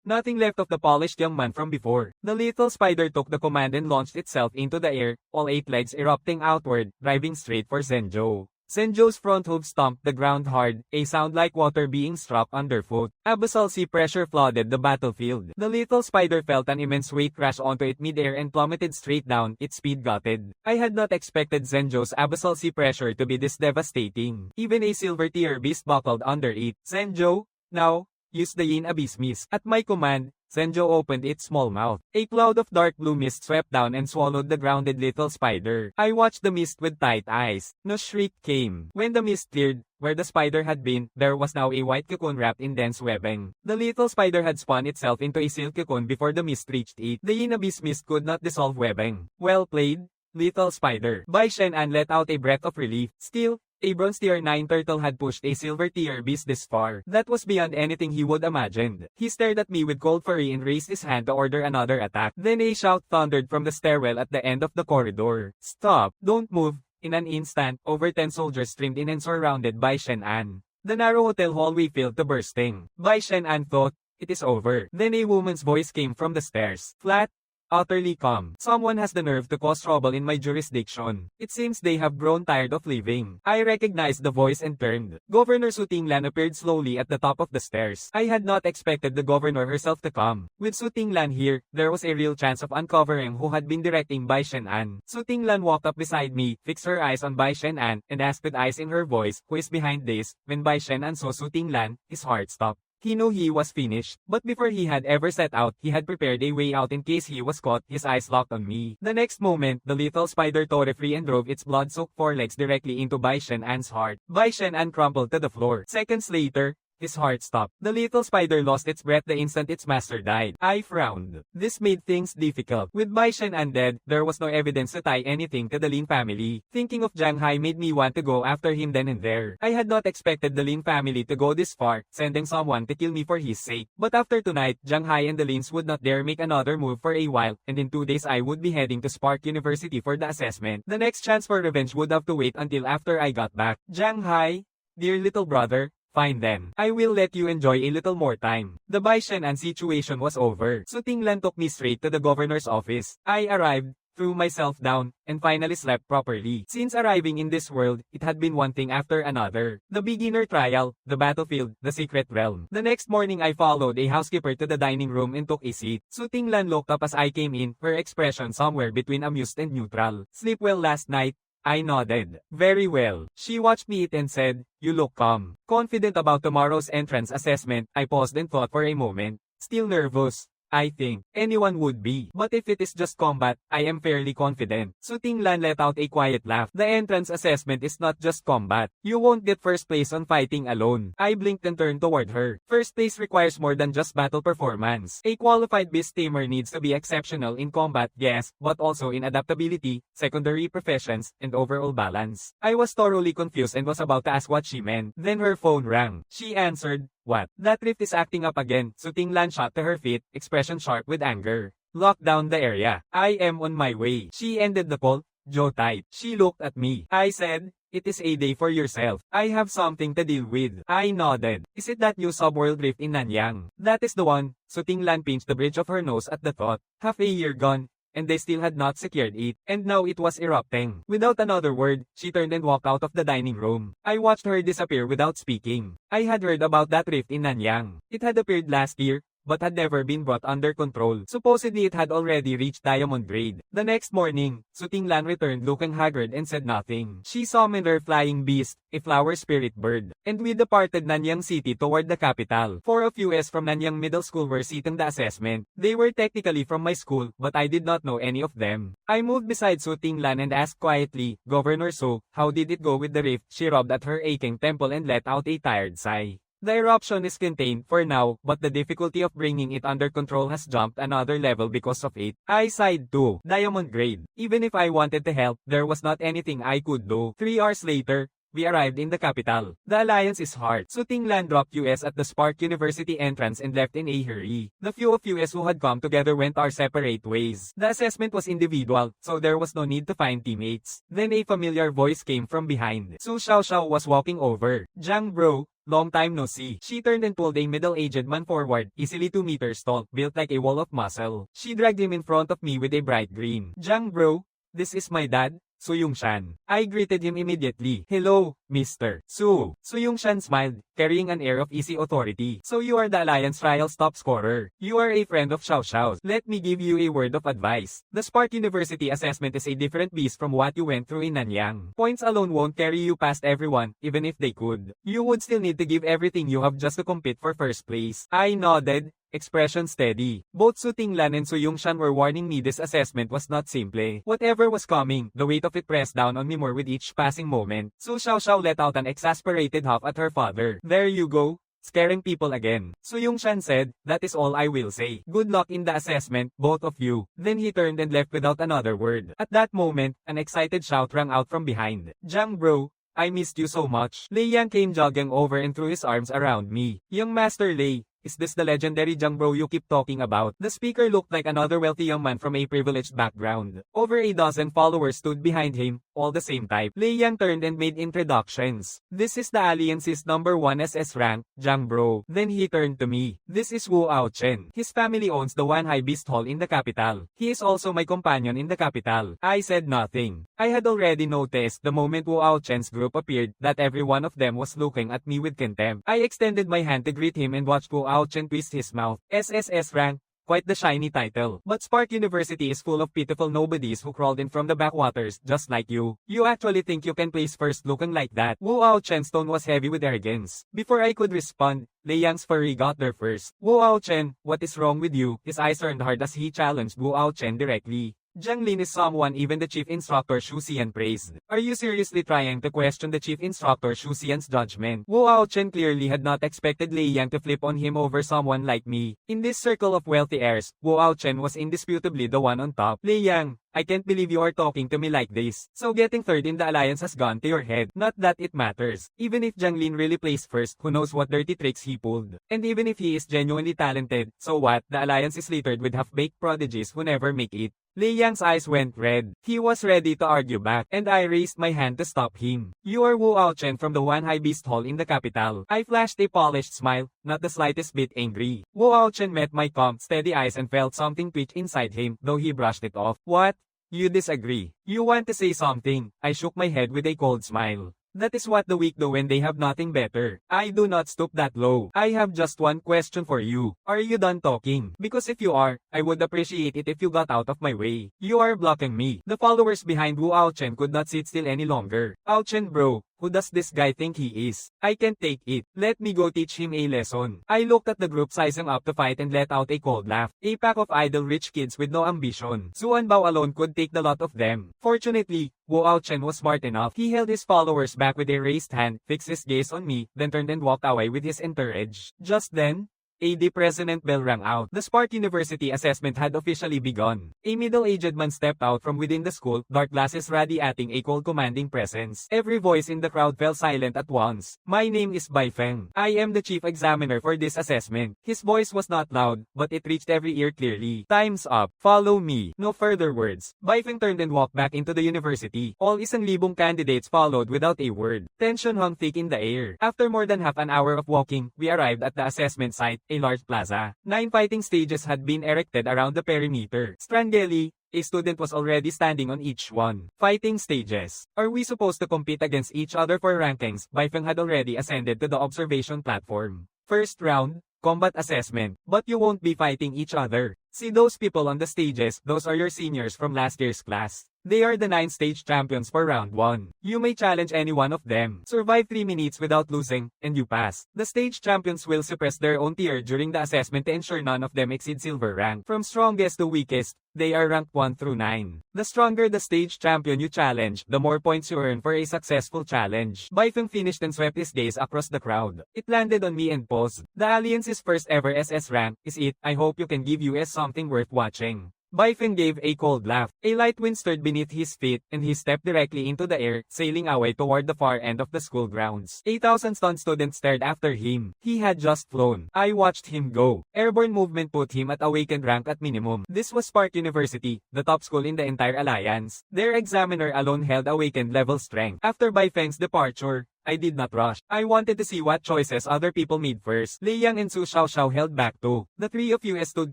Nothing left of the polished young man from before. The little spider took the command and launched itself into the air, all 8 legs erupting outward, driving straight for Zenjo. Senjo's front hooves stomped the ground hard, a sound like water being struck underfoot. Abyssal sea pressure flooded the battlefield. The little spider felt an immense weight crash onto it mid-air and plummeted straight down, its speed gutted. I had not expected Senjo's abyssal sea pressure to be this devastating. Even a silver tier beast buckled under it. Senjo, now, use the Yin Abyss Mist. At my command, Senjo opened its small mouth. A cloud of dark blue mist swept down and swallowed the grounded little spider. I watched the mist with tight eyes. No shriek came. When the mist cleared, where the spider had been, there was now a white cocoon wrapped in dense webbing. The little spider had spun itself into a silk cocoon before the mist reached it. The Yin Abyss Mist could not dissolve webbing. Well played, little spider. Bai Shen-an let out a breath of relief. Still, a bronze tier 9 turtle had pushed a silver tier beast this far. That was beyond anything he would imagined. He stared at me with cold fury and raised his hand to order another attack. Then a shout thundered from the stairwell at the end of the corridor. Stop! Don't move! In an instant, over 10 soldiers streamed in and surrounded Bai Shen-an. The narrow hotel hallway filled to bursting. Bai Shen-an thought, it is over. Then a woman's voice came from the stairs. Flat, utterly calm. Someone has the nerve to cause trouble in my jurisdiction. It seems they have grown tired of living. I recognized the voice and turned. Governor Su Tinglan appeared slowly at the top of the stairs. I had not expected the governor herself to come. With Su Tinglan here, there was a real chance of uncovering who had been directing Bai Shen-an. Su Tinglan walked up beside me, fixed her eyes on Bai Shen-an, and asked with ice in her voice, who is behind this? When Bai Shen-an saw Su Tinglan, his heart stopped. He knew he was finished, but before he had ever set out, he had prepared a way out in case he was caught. His eyes locked on me. The next moment, the little spider tore free and drove its blood-soaked forelegs directly into Bai Shen-an's heart. Bai Shen-an crumpled to the floor. Seconds later, his heart stopped. The little spider lost its breath the instant its master died. I frowned. This made things difficult. With Bai Shen undead, there was no evidence to tie anything to the Lin family. Thinking of Jiang Hai made me want to go after him then and there. I had not expected the Lin family to go this far, sending someone to kill me for his sake. But after tonight, Jiang Hai and the Lins would not dare make another move for a while, and in 2 days I would be heading to Spark University for the assessment. The next chance for revenge would have to wait until after I got back. Jiang Hai, dear little brother, fine then. I will let you enjoy a little more time. The Bai Shen An situation was over. So Tinglan took me straight to the governor's office. I arrived, threw myself down, and finally slept properly. Since arriving in this world, it had been one thing after another. The beginner trial, the battlefield, the secret realm. The next morning I followed a housekeeper to the dining room and took a seat. Su Tinglan looked up as I came in, her expression somewhere between amused and neutral. Sleep well last night? I nodded. Very well. She watched me eat and said, you look calm. Confident about tomorrow's entrance assessment, I paused and thought for a moment. Still nervous. I think anyone would be. But if it is just combat, I am fairly confident. Su Tinglan let out a quiet laugh. The entrance assessment is not just combat. You won't get first place on fighting alone. I blinked and turned toward her. First place requires more than just battle performance. A qualified beast tamer needs to be exceptional in combat, yes, but also in adaptability, secondary professions, and overall balance. I was thoroughly confused and was about to ask what she meant. Then her phone rang. She answered, what? That rift is acting up again. Su Tinglan shot to her feet, expression sharp with anger. Lock down the area. I am on my way. She ended the call, jaw tight. She looked at me. I said, it is a day for yourself. I have something to deal with. I nodded. Is it that new subworld rift in Nanyang? That is the one. Su Tinglan pinched the bridge of her nose at the thought. Half a year gone, and they still had not secured it, and now it was erupting. Without another word, she turned and walked out of the dining room. I watched her disappear without speaking. I had heard about that rift in Nanyang. It had appeared last year, but had never been brought under control. Supposedly it had already reached diamond grade. The next morning, Su Tinglan returned looking haggard and said nothing. She summoned her flying beast, a flower spirit bird, and we departed Nanyang City toward the capital. 4 of us from Nanyang Middle School were sitting the assessment. They were technically from my school, but I did not know any of them. I moved beside Su Tinglan and asked quietly, Governor Su, how did it go with the rift? She rubbed at her aching temple and let out a tired sigh. The eruption is contained for now, but the difficulty of bringing it under control has jumped another level because of it. I sighed too. Diamond grade. Even if I wanted to help, there was not anything I could do. 3 hours later, we arrived in the capital. The alliance is hard. Su Tinglan dropped us at the Spark University entrance and left in a hurry. The few of us who had come together went our separate ways. The assessment was individual, so there was no need to find teammates. Then a familiar voice came from behind. Su Xiaoxiao was walking over. Jiang bro, long time no see. She turned and pulled a middle-aged man forward, easily 2 meters tall, built like a wall of muscle. She dragged him in front of me with a bright grin. Jiang bro, this is my dad, Su Yongshan. I greeted him immediately. Hello, Mr. Su. Su Yongshan smiled, carrying an air of easy authority. So you are the Alliance Trials top scorer. You are a friend of Xiao Xiao's. Let me give you a word of advice. The Spark University assessment is a different beast from what you went through in Nanyang. Points alone won't carry you past everyone, even if they could. You would still need to give everything you have just to compete for first place. I nodded, expression steady. Both Su Tinglan and Su Yongshan were warning me this assessment was not simple. Whatever was coming, the weight of it pressed down on me more with each passing moment. Su Xiaoxiao let out an exasperated huff at her father. There you go, scaring people again. Su Yongshan said, that is all I will say. Good luck in the assessment, both of you. Then he turned and left without another word. At that moment, an excited shout rang out from behind. Jiang bro, I missed you so much. Lei Yang came jogging over and threw his arms around me. Young Master Lei, is this the legendary Jiang bro you keep talking about? The speaker looked like another wealthy young man from a privileged background. Over a dozen followers stood behind him, all the same type. Lei Yang turned and made introductions. This is the Alliance's #1 SS rank, Jiang bro. Then he turned to me. This is Wu Aochen. His family owns the One High Beast Hall in the capital. He is also my companion in the capital. I said nothing. I had already noticed the moment Wu Aochen's group appeared that every one of them was looking at me with contempt. I extended my hand to greet him and watched Wu Aochen twist his mouth. SSS rank. Quite the shiny title. But Spark University is full of pitiful nobodies who crawled in from the backwaters, just like you. You actually think you can place first looking like that? Wu Aochen's tone was heavy with arrogance. Before I could respond, Lei Yang's furry got there first. Wu Aochen, what is wrong with you? His eyes turned hard as he challenged Wu Aochen directly. Jiang Lin is someone even the chief instructor Shu Xian praised. Are you seriously trying to question the chief instructor Shu Xian's judgment? Wu Aochen clearly had not expected Lei Yang to flip on him over someone like me. In this circle of wealthy heirs, Wu Aochen was indisputably the one on top. Lei Yang, I can't believe you are talking to me like this. So getting third in the alliance has gone to your head. Not that it matters. Even if Jiang Lin really plays first, who knows what dirty tricks he pulled. And even if he is genuinely talented, so what? The alliance is littered with half-baked prodigies who never make it. Lei Yang's eyes went red. He was ready to argue back, and I raised my hand to stop him. You are Wu Aochen from the One High Beast Hall in the capital. I flashed a polished smile, not the slightest bit angry. Wu Aochen met my calm, steady eyes and felt something twitch inside him, though he brushed it off. What? You disagree? You want to say something? I shook my head with a cold smile. That is what the weak do when they have nothing better. I do not stoop that low. I have just one question for you. Are you done talking? Because if you are, I would appreciate it if you got out of my way. You are blocking me. The followers behind Wu Aochen could not sit still any longer. Aochen bro, who does this guy think he is? I can't take it. Let me go teach him a lesson. I looked at the group sizing up to fight and let out a cold laugh. A pack of idle rich kids with no ambition. Zuan Bao alone could take the lot of them. Fortunately, Wu Aochen was smart enough. He held his followers back with a raised hand, fixed his gaze on me, then turned and walked away with his entourage. Just then, AD President bell rang out. The Spark University assessment had officially begun. A middle-aged man stepped out from within the school, dark glasses radiating a cold commanding presence. Every voice in the crowd fell silent at once. My name is Bai Feng. I am the chief examiner for this assessment. His voice was not loud, but it reached every ear clearly. Time's up. Follow me. No further words. Bai Feng turned and walked back into the university. All 1,000 candidates followed without a word. Tension hung thick in the air. After more than half an hour of walking, we arrived at the assessment site, a large plaza. 9 fighting stages had been erected around the perimeter. Strangely, a student was already standing on each one. Fighting stages. Are we supposed to compete against each other for rankings? Bai Feng had already ascended to the observation platform. First round, combat assessment. But you won't be fighting each other. See those people on the stages, those are your seniors from last year's class. They are the 9 stage champions for round 1. You may challenge any one of them. Survive 3 minutes without losing, and you pass. The stage champions will suppress their own tier during the assessment to ensure none of them exceed silver rank. From strongest to weakest, they are ranked 1 through 9. The stronger the stage champion you challenge, the more points you earn for a successful challenge. Bai Feng finished and swept his gaze across the crowd. It landed on me and paused. The Alliance's first ever SS rank, is it? I hope you can give US something worth watching. Bai Feng gave a cold laugh. A light wind stirred beneath his feet, and he stepped directly into the air, sailing away toward the far end of the school grounds. 1,000 stunned students stared after him. He had just flown. I watched him go. Airborne movement put him at awakened rank at minimum. This was Spark University, the top school in the entire alliance. Their examiner alone held awakened level strength. After Bai Feng's departure, I did not rush. I wanted to see what choices other people made first. Lei Yang and Su Xiaoxiao held back too. The 3 of us stood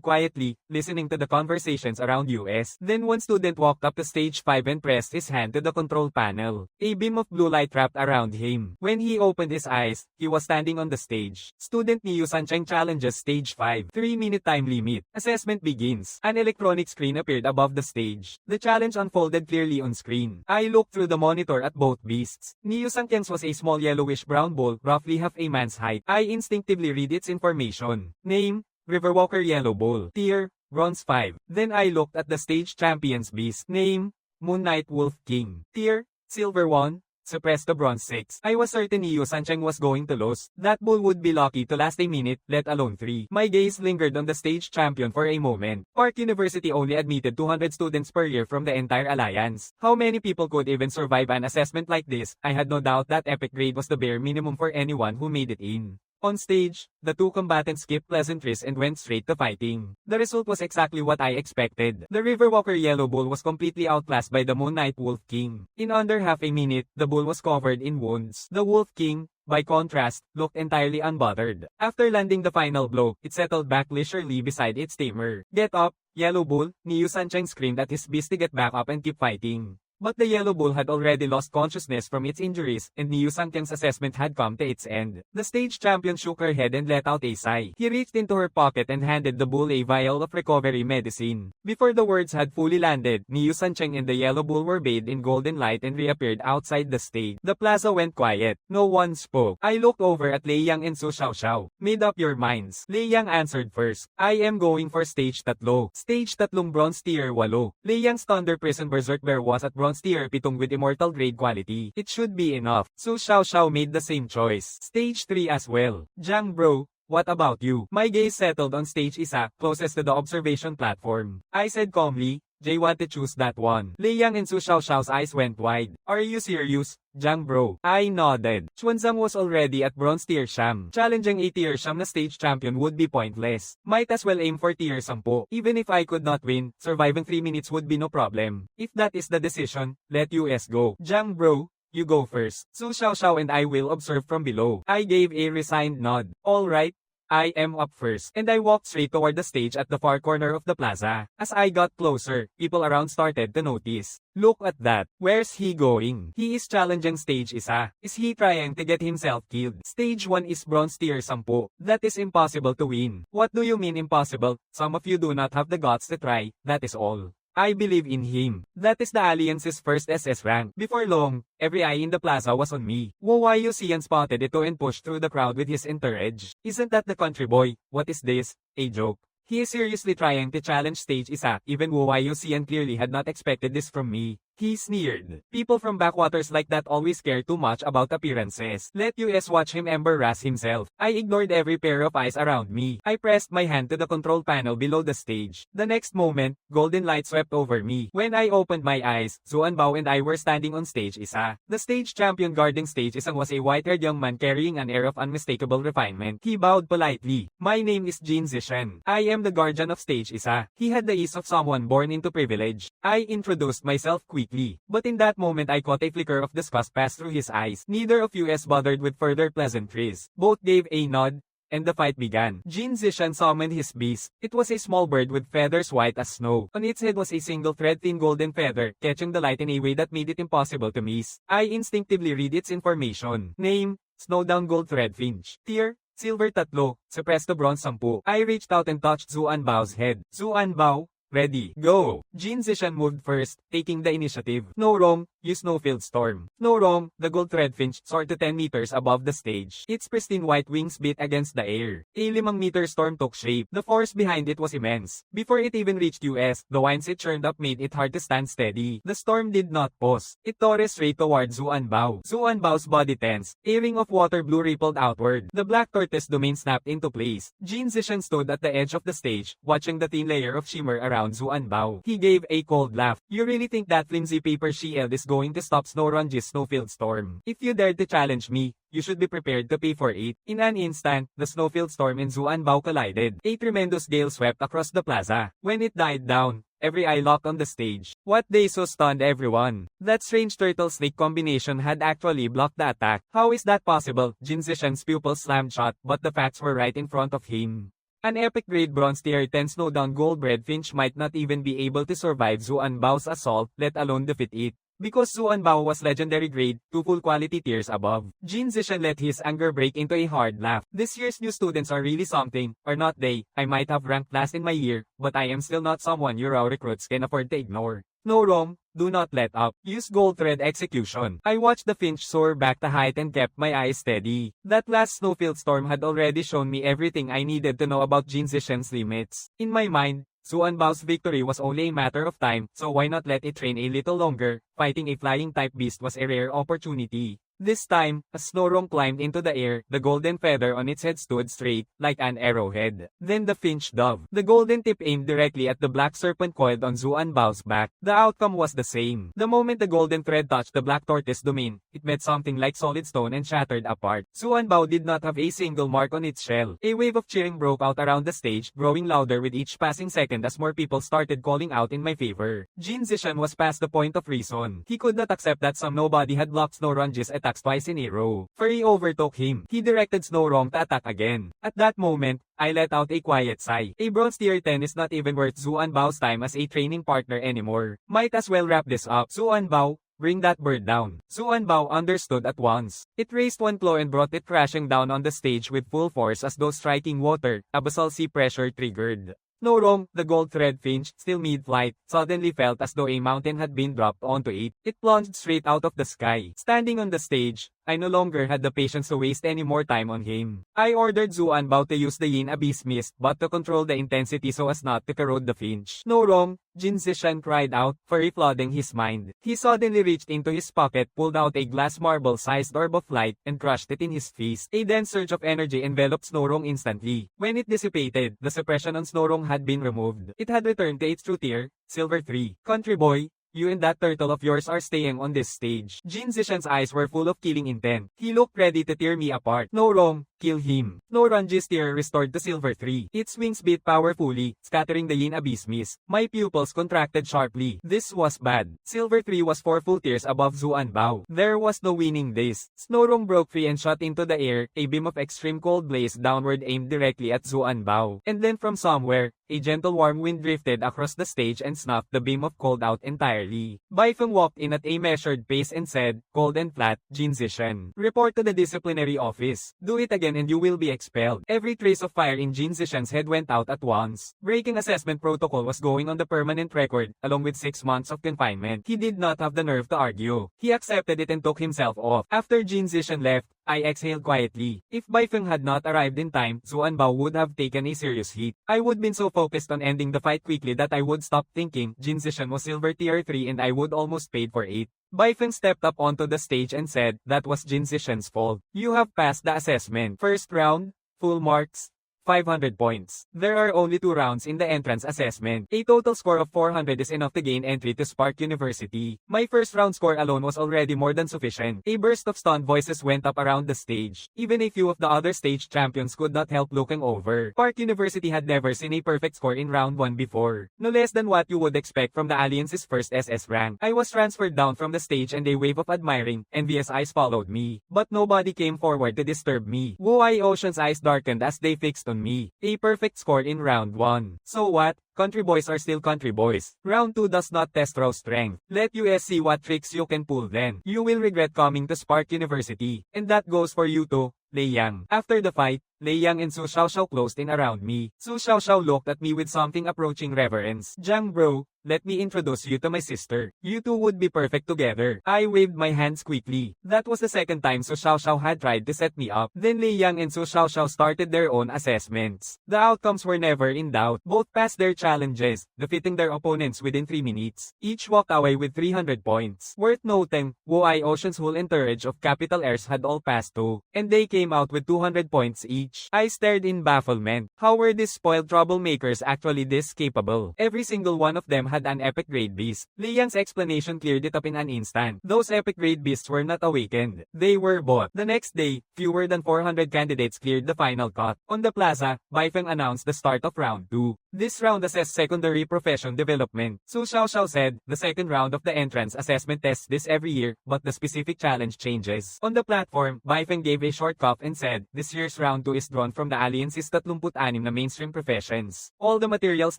quietly, listening to the conversations around us. Then one student walked up to stage 5 and pressed his hand to the control panel. A beam of blue light wrapped around him. When he opened his eyes, he was standing on the stage. Student Niu Sancheng challenges stage 5. 3-minute time limit. Assessment begins. An electronic screen appeared above the stage. The challenge unfolded clearly on screen. I looked through the monitor at both beasts. Niu Sancheng's was a small yellowish-brown ball, roughly half a man's height. I instinctively read its information. Name, Riverwalker Yellow Bull. Tier, Bronze 5. Then I looked at the stage champion's beast. Name, Moon Knight Wolf King. Tier, Silver 1. Suppressed to Bronze 6. I was certain Niu Sancheng was going to lose. That bull would be lucky to last a minute, let alone 3. My gaze lingered on the stage champion for a moment. Park University only admitted 200 students per year from the entire alliance. How many people could even survive an assessment like this? I had no doubt that epic grade was the bare minimum for anyone who made it in. On stage, the 2 combatants skipped pleasantries and went straight to fighting. The result was exactly what I expected. The Riverwalker Yellow Bull was completely outclassed by the Moon Knight Wolf King. In under half a minute, the bull was covered in wounds. The Wolf King, by contrast, looked entirely unbothered. After landing the final blow, it settled back leisurely beside its tamer. Get up, Yellow Bull, Niu Sancheng screamed at his beast to get back up and keep fighting. But the yellow bull had already lost consciousness from its injuries, and Niu Sankyang's assessment had come to its end. The stage champion shook her head and let out a sigh. He reached into her pocket and handed the bull a vial of recovery medicine. Before the words had fully landed, Niu Sankyang and the yellow bull were bathed in golden light and reappeared outside the stage. The plaza went quiet. No one spoke. I looked over at Lei Yang and Su Xiaoxiao. Made up your minds. Lei Yang answered first. I am going for stage 3. Stage 3 bronze tier 8. Lei Yang's Thunder Prison Berserk Bear was at bronze tier 7 with immortal grade quality. It should be enough. Su Xiaoxiao made the same choice. Stage 3 as well. Jiang bro, what about you? My gaze settled on stage 1, closest to the observation platform. I said calmly, Jay want to choose that one. Lei Yang and Su Xiaoxiao's eyes went wide. Are you serious, Jiang bro? I nodded. Xuanzang was already at bronze tier Sham. Challenging a tier Sham na stage champion would be pointless. Might as well aim for tier 10. Even if I could not win, surviving 3 minutes would be no problem. If that is the decision, let us go. Jiang bro, you go first. Su Xiaoxiao and I will observe from below. I gave a resigned nod. Alright. I am up first, and I walked straight toward the stage at the far corner of the plaza. As I got closer, people around started to notice. Look at that. Where's he going? He is challenging stage 1. Is he trying to get himself killed? Stage 1 is bronze tier 10. That is impossible to win. What do you mean impossible? Some of you do not have the guts to try, that is all. I believe in him. That is the Alliance's first SS rank. Before long, every eye in the plaza was on me. Wu Xian spotted it and pushed through the crowd with his entourage. Isn't that the country boy? What is this? A joke. He is seriously trying to challenge stage 1. Even Wu Xian clearly had not expected this from me. He sneered. People from backwaters like that always care too much about appearances. Let us watch him embarrass himself. I ignored every pair of eyes around me. I pressed my hand to the control panel below the stage. The next moment, golden light swept over me. When I opened my eyes, Zuanbao and I were standing on stage 1. The stage champion guarding stage 1 was a white-haired young man carrying an air of unmistakable refinement. He bowed politely. My name is Jin Zishan. I am the guardian of stage 1. He had the ease of someone born into privilege. I introduced myself quickly. But in that moment I caught a flicker of disgust pass through his eyes. Neither of us bothered with further pleasantries. Both gave a nod, and the fight began. Jin Zishan summoned his beast. It was a small bird with feathers white as snow. On its head was a single thread-thin golden feather, catching the light in a way that made it impossible to miss. I instinctively read its information. Name, Snowdown Gold Threadfinch. Tier, Silver 3, suppressed to Bronze 10. I reached out and touched Zuanbao's head. Zuanbao, ready, go. Jin Zishan moved first, taking the initiative. No wrong, use Snowfield Storm. No wrong, the gold threadfinch soared to 10 meters above the stage. Its pristine white wings beat against the air. A 5-meter storm took shape. The force behind it was immense. Before it even reached US, the winds it churned up made it hard to stand steady. The storm did not pause. It tore straight toward Zuanbao. Zuanbao's body tensed. A ring of water blue rippled outward. The black tortoise domain snapped into place. Jin Zishan stood at the edge of the stage, watching the thin layer of shimmer around Zuanbao. He gave a cold laugh. You really think that flimsy paper shield is going to stop Snowrunge's Snowfield Storm? If you dared to challenge me, you should be prepared to pay for it. In an instant, the Snowfield Storm and Zuanbao collided. A tremendous gale swept across the plaza. When it died down, every eye locked on the stage. What they saw stunned everyone. That strange turtle-snake combination had actually blocked the attack. How is that possible? Jin Zishan's pupils slammed shut, but the facts were right in front of him. An epic grade bronze tier 10 Snowdown Gold Threadfinch might not even be able to survive Zuanbao's assault, let alone defeat it. Because Zuanbao was legendary grade, 2 full quality tiers above. Jin Zishan let his anger break into a hard laugh. This year's new students are really something, or not they. I might have ranked last in my year, but I am still not someone your recruits can afford to ignore. No wrong, do not let up. Use gold thread execution. I watched the finch soar back to height and kept my eyes steady. That last Snowfield Storm had already shown me everything I needed to know about Jin Zishan's limits. In my mind, Zuanbao's victory was only a matter of time, so why not let it train a little longer? Fighting a flying type beast was a rare opportunity. This time, as Snorong climbed into the air, the golden feather on its head stood straight, like an arrowhead. Then the finch dove. The golden tip aimed directly at the black serpent coiled on Zuanbao's back. The outcome was the same. The moment the golden thread touched the black tortoise domain, it met something like solid stone and shattered apart. Zuanbao did not have a single mark on its shell. A wave of cheering broke out around the stage, growing louder with each passing second as more people started calling out in my favor. Jin Zishan was past the point of reason. He could not accept that some nobody had blocked Snowrunge's attack attacks twice in a row. Furry overtook him. He directed Snorong to attack again. At that moment, I let out a quiet sigh. A bronze tier 10 is not even worth Zuanbao's time as a training partner anymore. Might as well wrap this up. Zuanbao, bring that bird down. Zuanbao understood at once. It raised one claw and brought it crashing down on the stage with full force as though striking water. Abyssal sea pressure triggered. Snorong, the gold thread finch, still mid-flight, suddenly felt as though a mountain had been dropped onto it. It plunged straight out of the sky. Standing on the stage, I no longer had the patience to waste any more time on him. I ordered Zuanbao to use the Yin Abyss Mist but to control the intensity so as not to corrode the finch. Snorong, Jin Zishan cried out, furry flooding his mind. He suddenly reached into his pocket, pulled out a glass marble-sized orb of light, and crushed it in his fist. A dense surge of energy enveloped Snorong instantly. When it dissipated, the suppression on Snorong had been removed. It had returned to its true tier, Silver 3. Country boy, you and that turtle of yours are staying on this stage. Jin Zishan's eyes were full of killing intent. He looked ready to tear me apart. No wrong, kill him. Snoranji's tear restored to Silver 3. Its wings beat powerfully, scattering the Yin Abyss Mist. My pupils contracted sharply. This was bad. Silver 3 was 4 full tiers above Zuanbao. There was no winning this. Snorong broke free and shot into the air. A beam of extreme cold blazed downward aimed directly at Zuanbao. And then from somewhere, a gentle warm wind drifted across the stage and snuffed the beam of cold out entirely. Baifeng walked in at a measured pace and said, cold and flat, Jin Zishan. Report to the disciplinary office. Do it again and you will be expelled. Every trace of fire in Jin Zishan's head went out at once. Breaking assessment protocol was going on the permanent record, along with 6 months of confinement. He did not have the nerve to argue. He accepted it and took himself off. After Jin Zishan left, I exhaled quietly. If Baifeng had not arrived in time, Zuanbao would have taken a serious hit. I would been so focused on ending the fight quickly that I would stop thinking Jin Zishan was Silver Tier 3 and I would almost paid for it. Baifeng stepped up onto the stage and said, that was Jin Zishan's fault. You have passed the assessment. First round, full marks, 500 points. There are only 2 rounds in the entrance assessment. A total score of 400 is enough to gain entry to Spark University. My first round score alone was already more than sufficient. A burst of stunned voices went up around the stage. Even a few of the other stage champions could not help looking over. Spark University had never seen a perfect score in round 1 before. No less than what you would expect from the Alliance's first SS rank. I was transferred down from the stage and a wave of admiring, envious eyes followed me. But nobody came forward to disturb me. Wuai Ocean's eyes darkened as they fixed on me. A perfect score in round 1. So what? Country boys are still country boys. Round 2 does not test raw strength. Let us see what tricks you can pull then. You will regret coming to Spark University. And that goes for you too, Lei Yang. After the fight, Lei Yang and Su Xiaoxiao closed in around me. Su Xiaoxiao looked at me with something approaching reverence. Jiang bro, let me introduce you to my sister. You two would be perfect together. I waved my hands quickly. That was the second time Su Xiaoxiao had tried to set me up. Then Lei Yang and Su Xiaoxiao started their own assessments. The outcomes were never in doubt. Both passed their challenges, defeating their opponents within 3 minutes. Each walked away with 300 points. Worth noting, Wuai Ocean's Hull and Turret of Capital Airs had all passed too, and they came out with 200 points each. I stared in bafflement. How were these spoiled troublemakers actually this capable? Every single one of them had an epic grade beast. Lei Yang's explanation cleared it up in an instant. Those epic grade beasts were not awakened. They were bought. The next day, fewer than 400 candidates cleared the final cut. On the plaza, Baifeng announced the start of round 2. This round assessed secondary profession development. Su Xiaoxiao said, the second round of the entrance assessment tests this every year, but the specific challenge changes. On the platform, Baifeng gave a short cough and said, this year's round 2 is drawn from the Alliance's 36 na mainstream professions. All the materials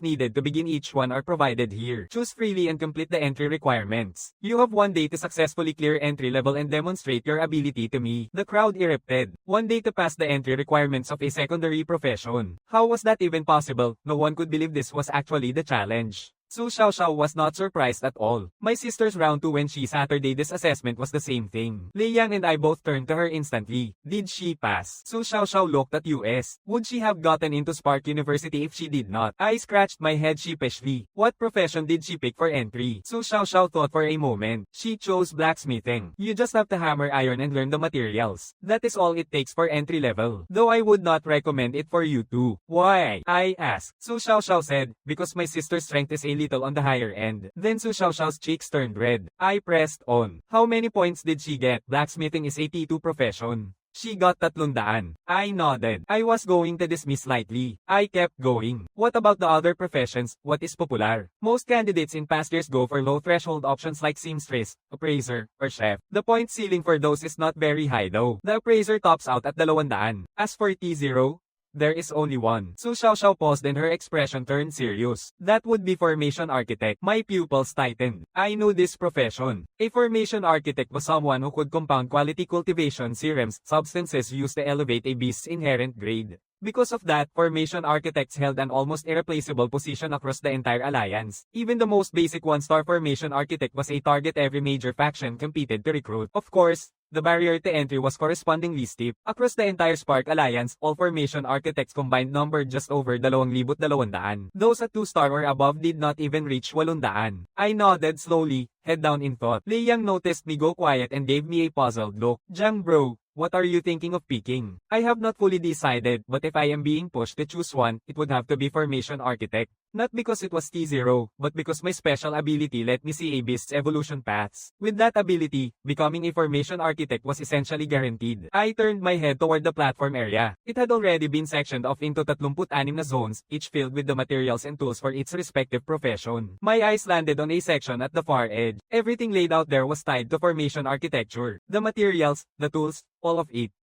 needed to begin each one are provided here. Choose freely and complete the entry requirements. You have 1 day to successfully clear entry level and demonstrate your ability to me. The crowd erupted. 1 day to pass the entry requirements of a secondary profession. How was that even possible? No one could believe this was actually the challenge. Su Xiaoxiao was not surprised at all. My sister's round 2 when she Saturday this assessment was the same thing. Lei Yang and I both turned to her instantly. Did she pass? Su Xiaoxiao looked at US. Would she have gotten into Spark University if she did not? I scratched my head sheepishly. What profession did she pick for entry? Su Xiaoxiao thought for a moment. She chose blacksmithing. You just have to hammer iron and learn the materials. That is all it takes for entry level. Though I would not recommend it for you too. Why? I asked. Su Xiaoxiao said, because my sister's strength is a little on the higher end. Then Su Xiaoxiao's cheeks turned red. I pressed on. How many points did she get? Blacksmithing is a T2 profession. She got 300. I nodded. I was going to dismiss lightly. I kept going. What about the other professions? What is popular? Most candidates in past years go for low threshold options like seamstress, appraiser, or chef. The point ceiling for those is not very high though. The appraiser tops out at 200. As for T0, there is only one. Su Xiao paused and her expression turned serious. That would be formation architect. My pupils tightened. I knew this profession. A formation architect was someone who could compound quality cultivation serums, substances used to elevate a beast's inherent grade. Because of that, formation architects held an almost irreplaceable position across the entire alliance. Even the most basic one-star formation architect was a target every major faction competed to recruit. Of course, the barrier to entry was correspondingly steep. Across the entire Spark Alliance, all formation architects combined numbered just over 2,200. Those at 2-star or above did not even reach 800. I nodded slowly, head down in thought. Lei Yang noticed me go quiet and gave me a puzzled look. Jiang bro, what are you thinking of picking? I have not fully decided, but if I am being pushed to choose one, it would have to be formation architect. Not because it was T0, but because my special ability let me see a beast's evolution paths. With that ability, becoming a formation architect was essentially guaranteed. I turned my head toward the platform area. It had already been sectioned off into 36 na zones, each filled with the materials and tools for its respective profession. My eyes landed on a section at the far edge. Everything laid out there was tied to formation architecture. The materials, the tools, all of it.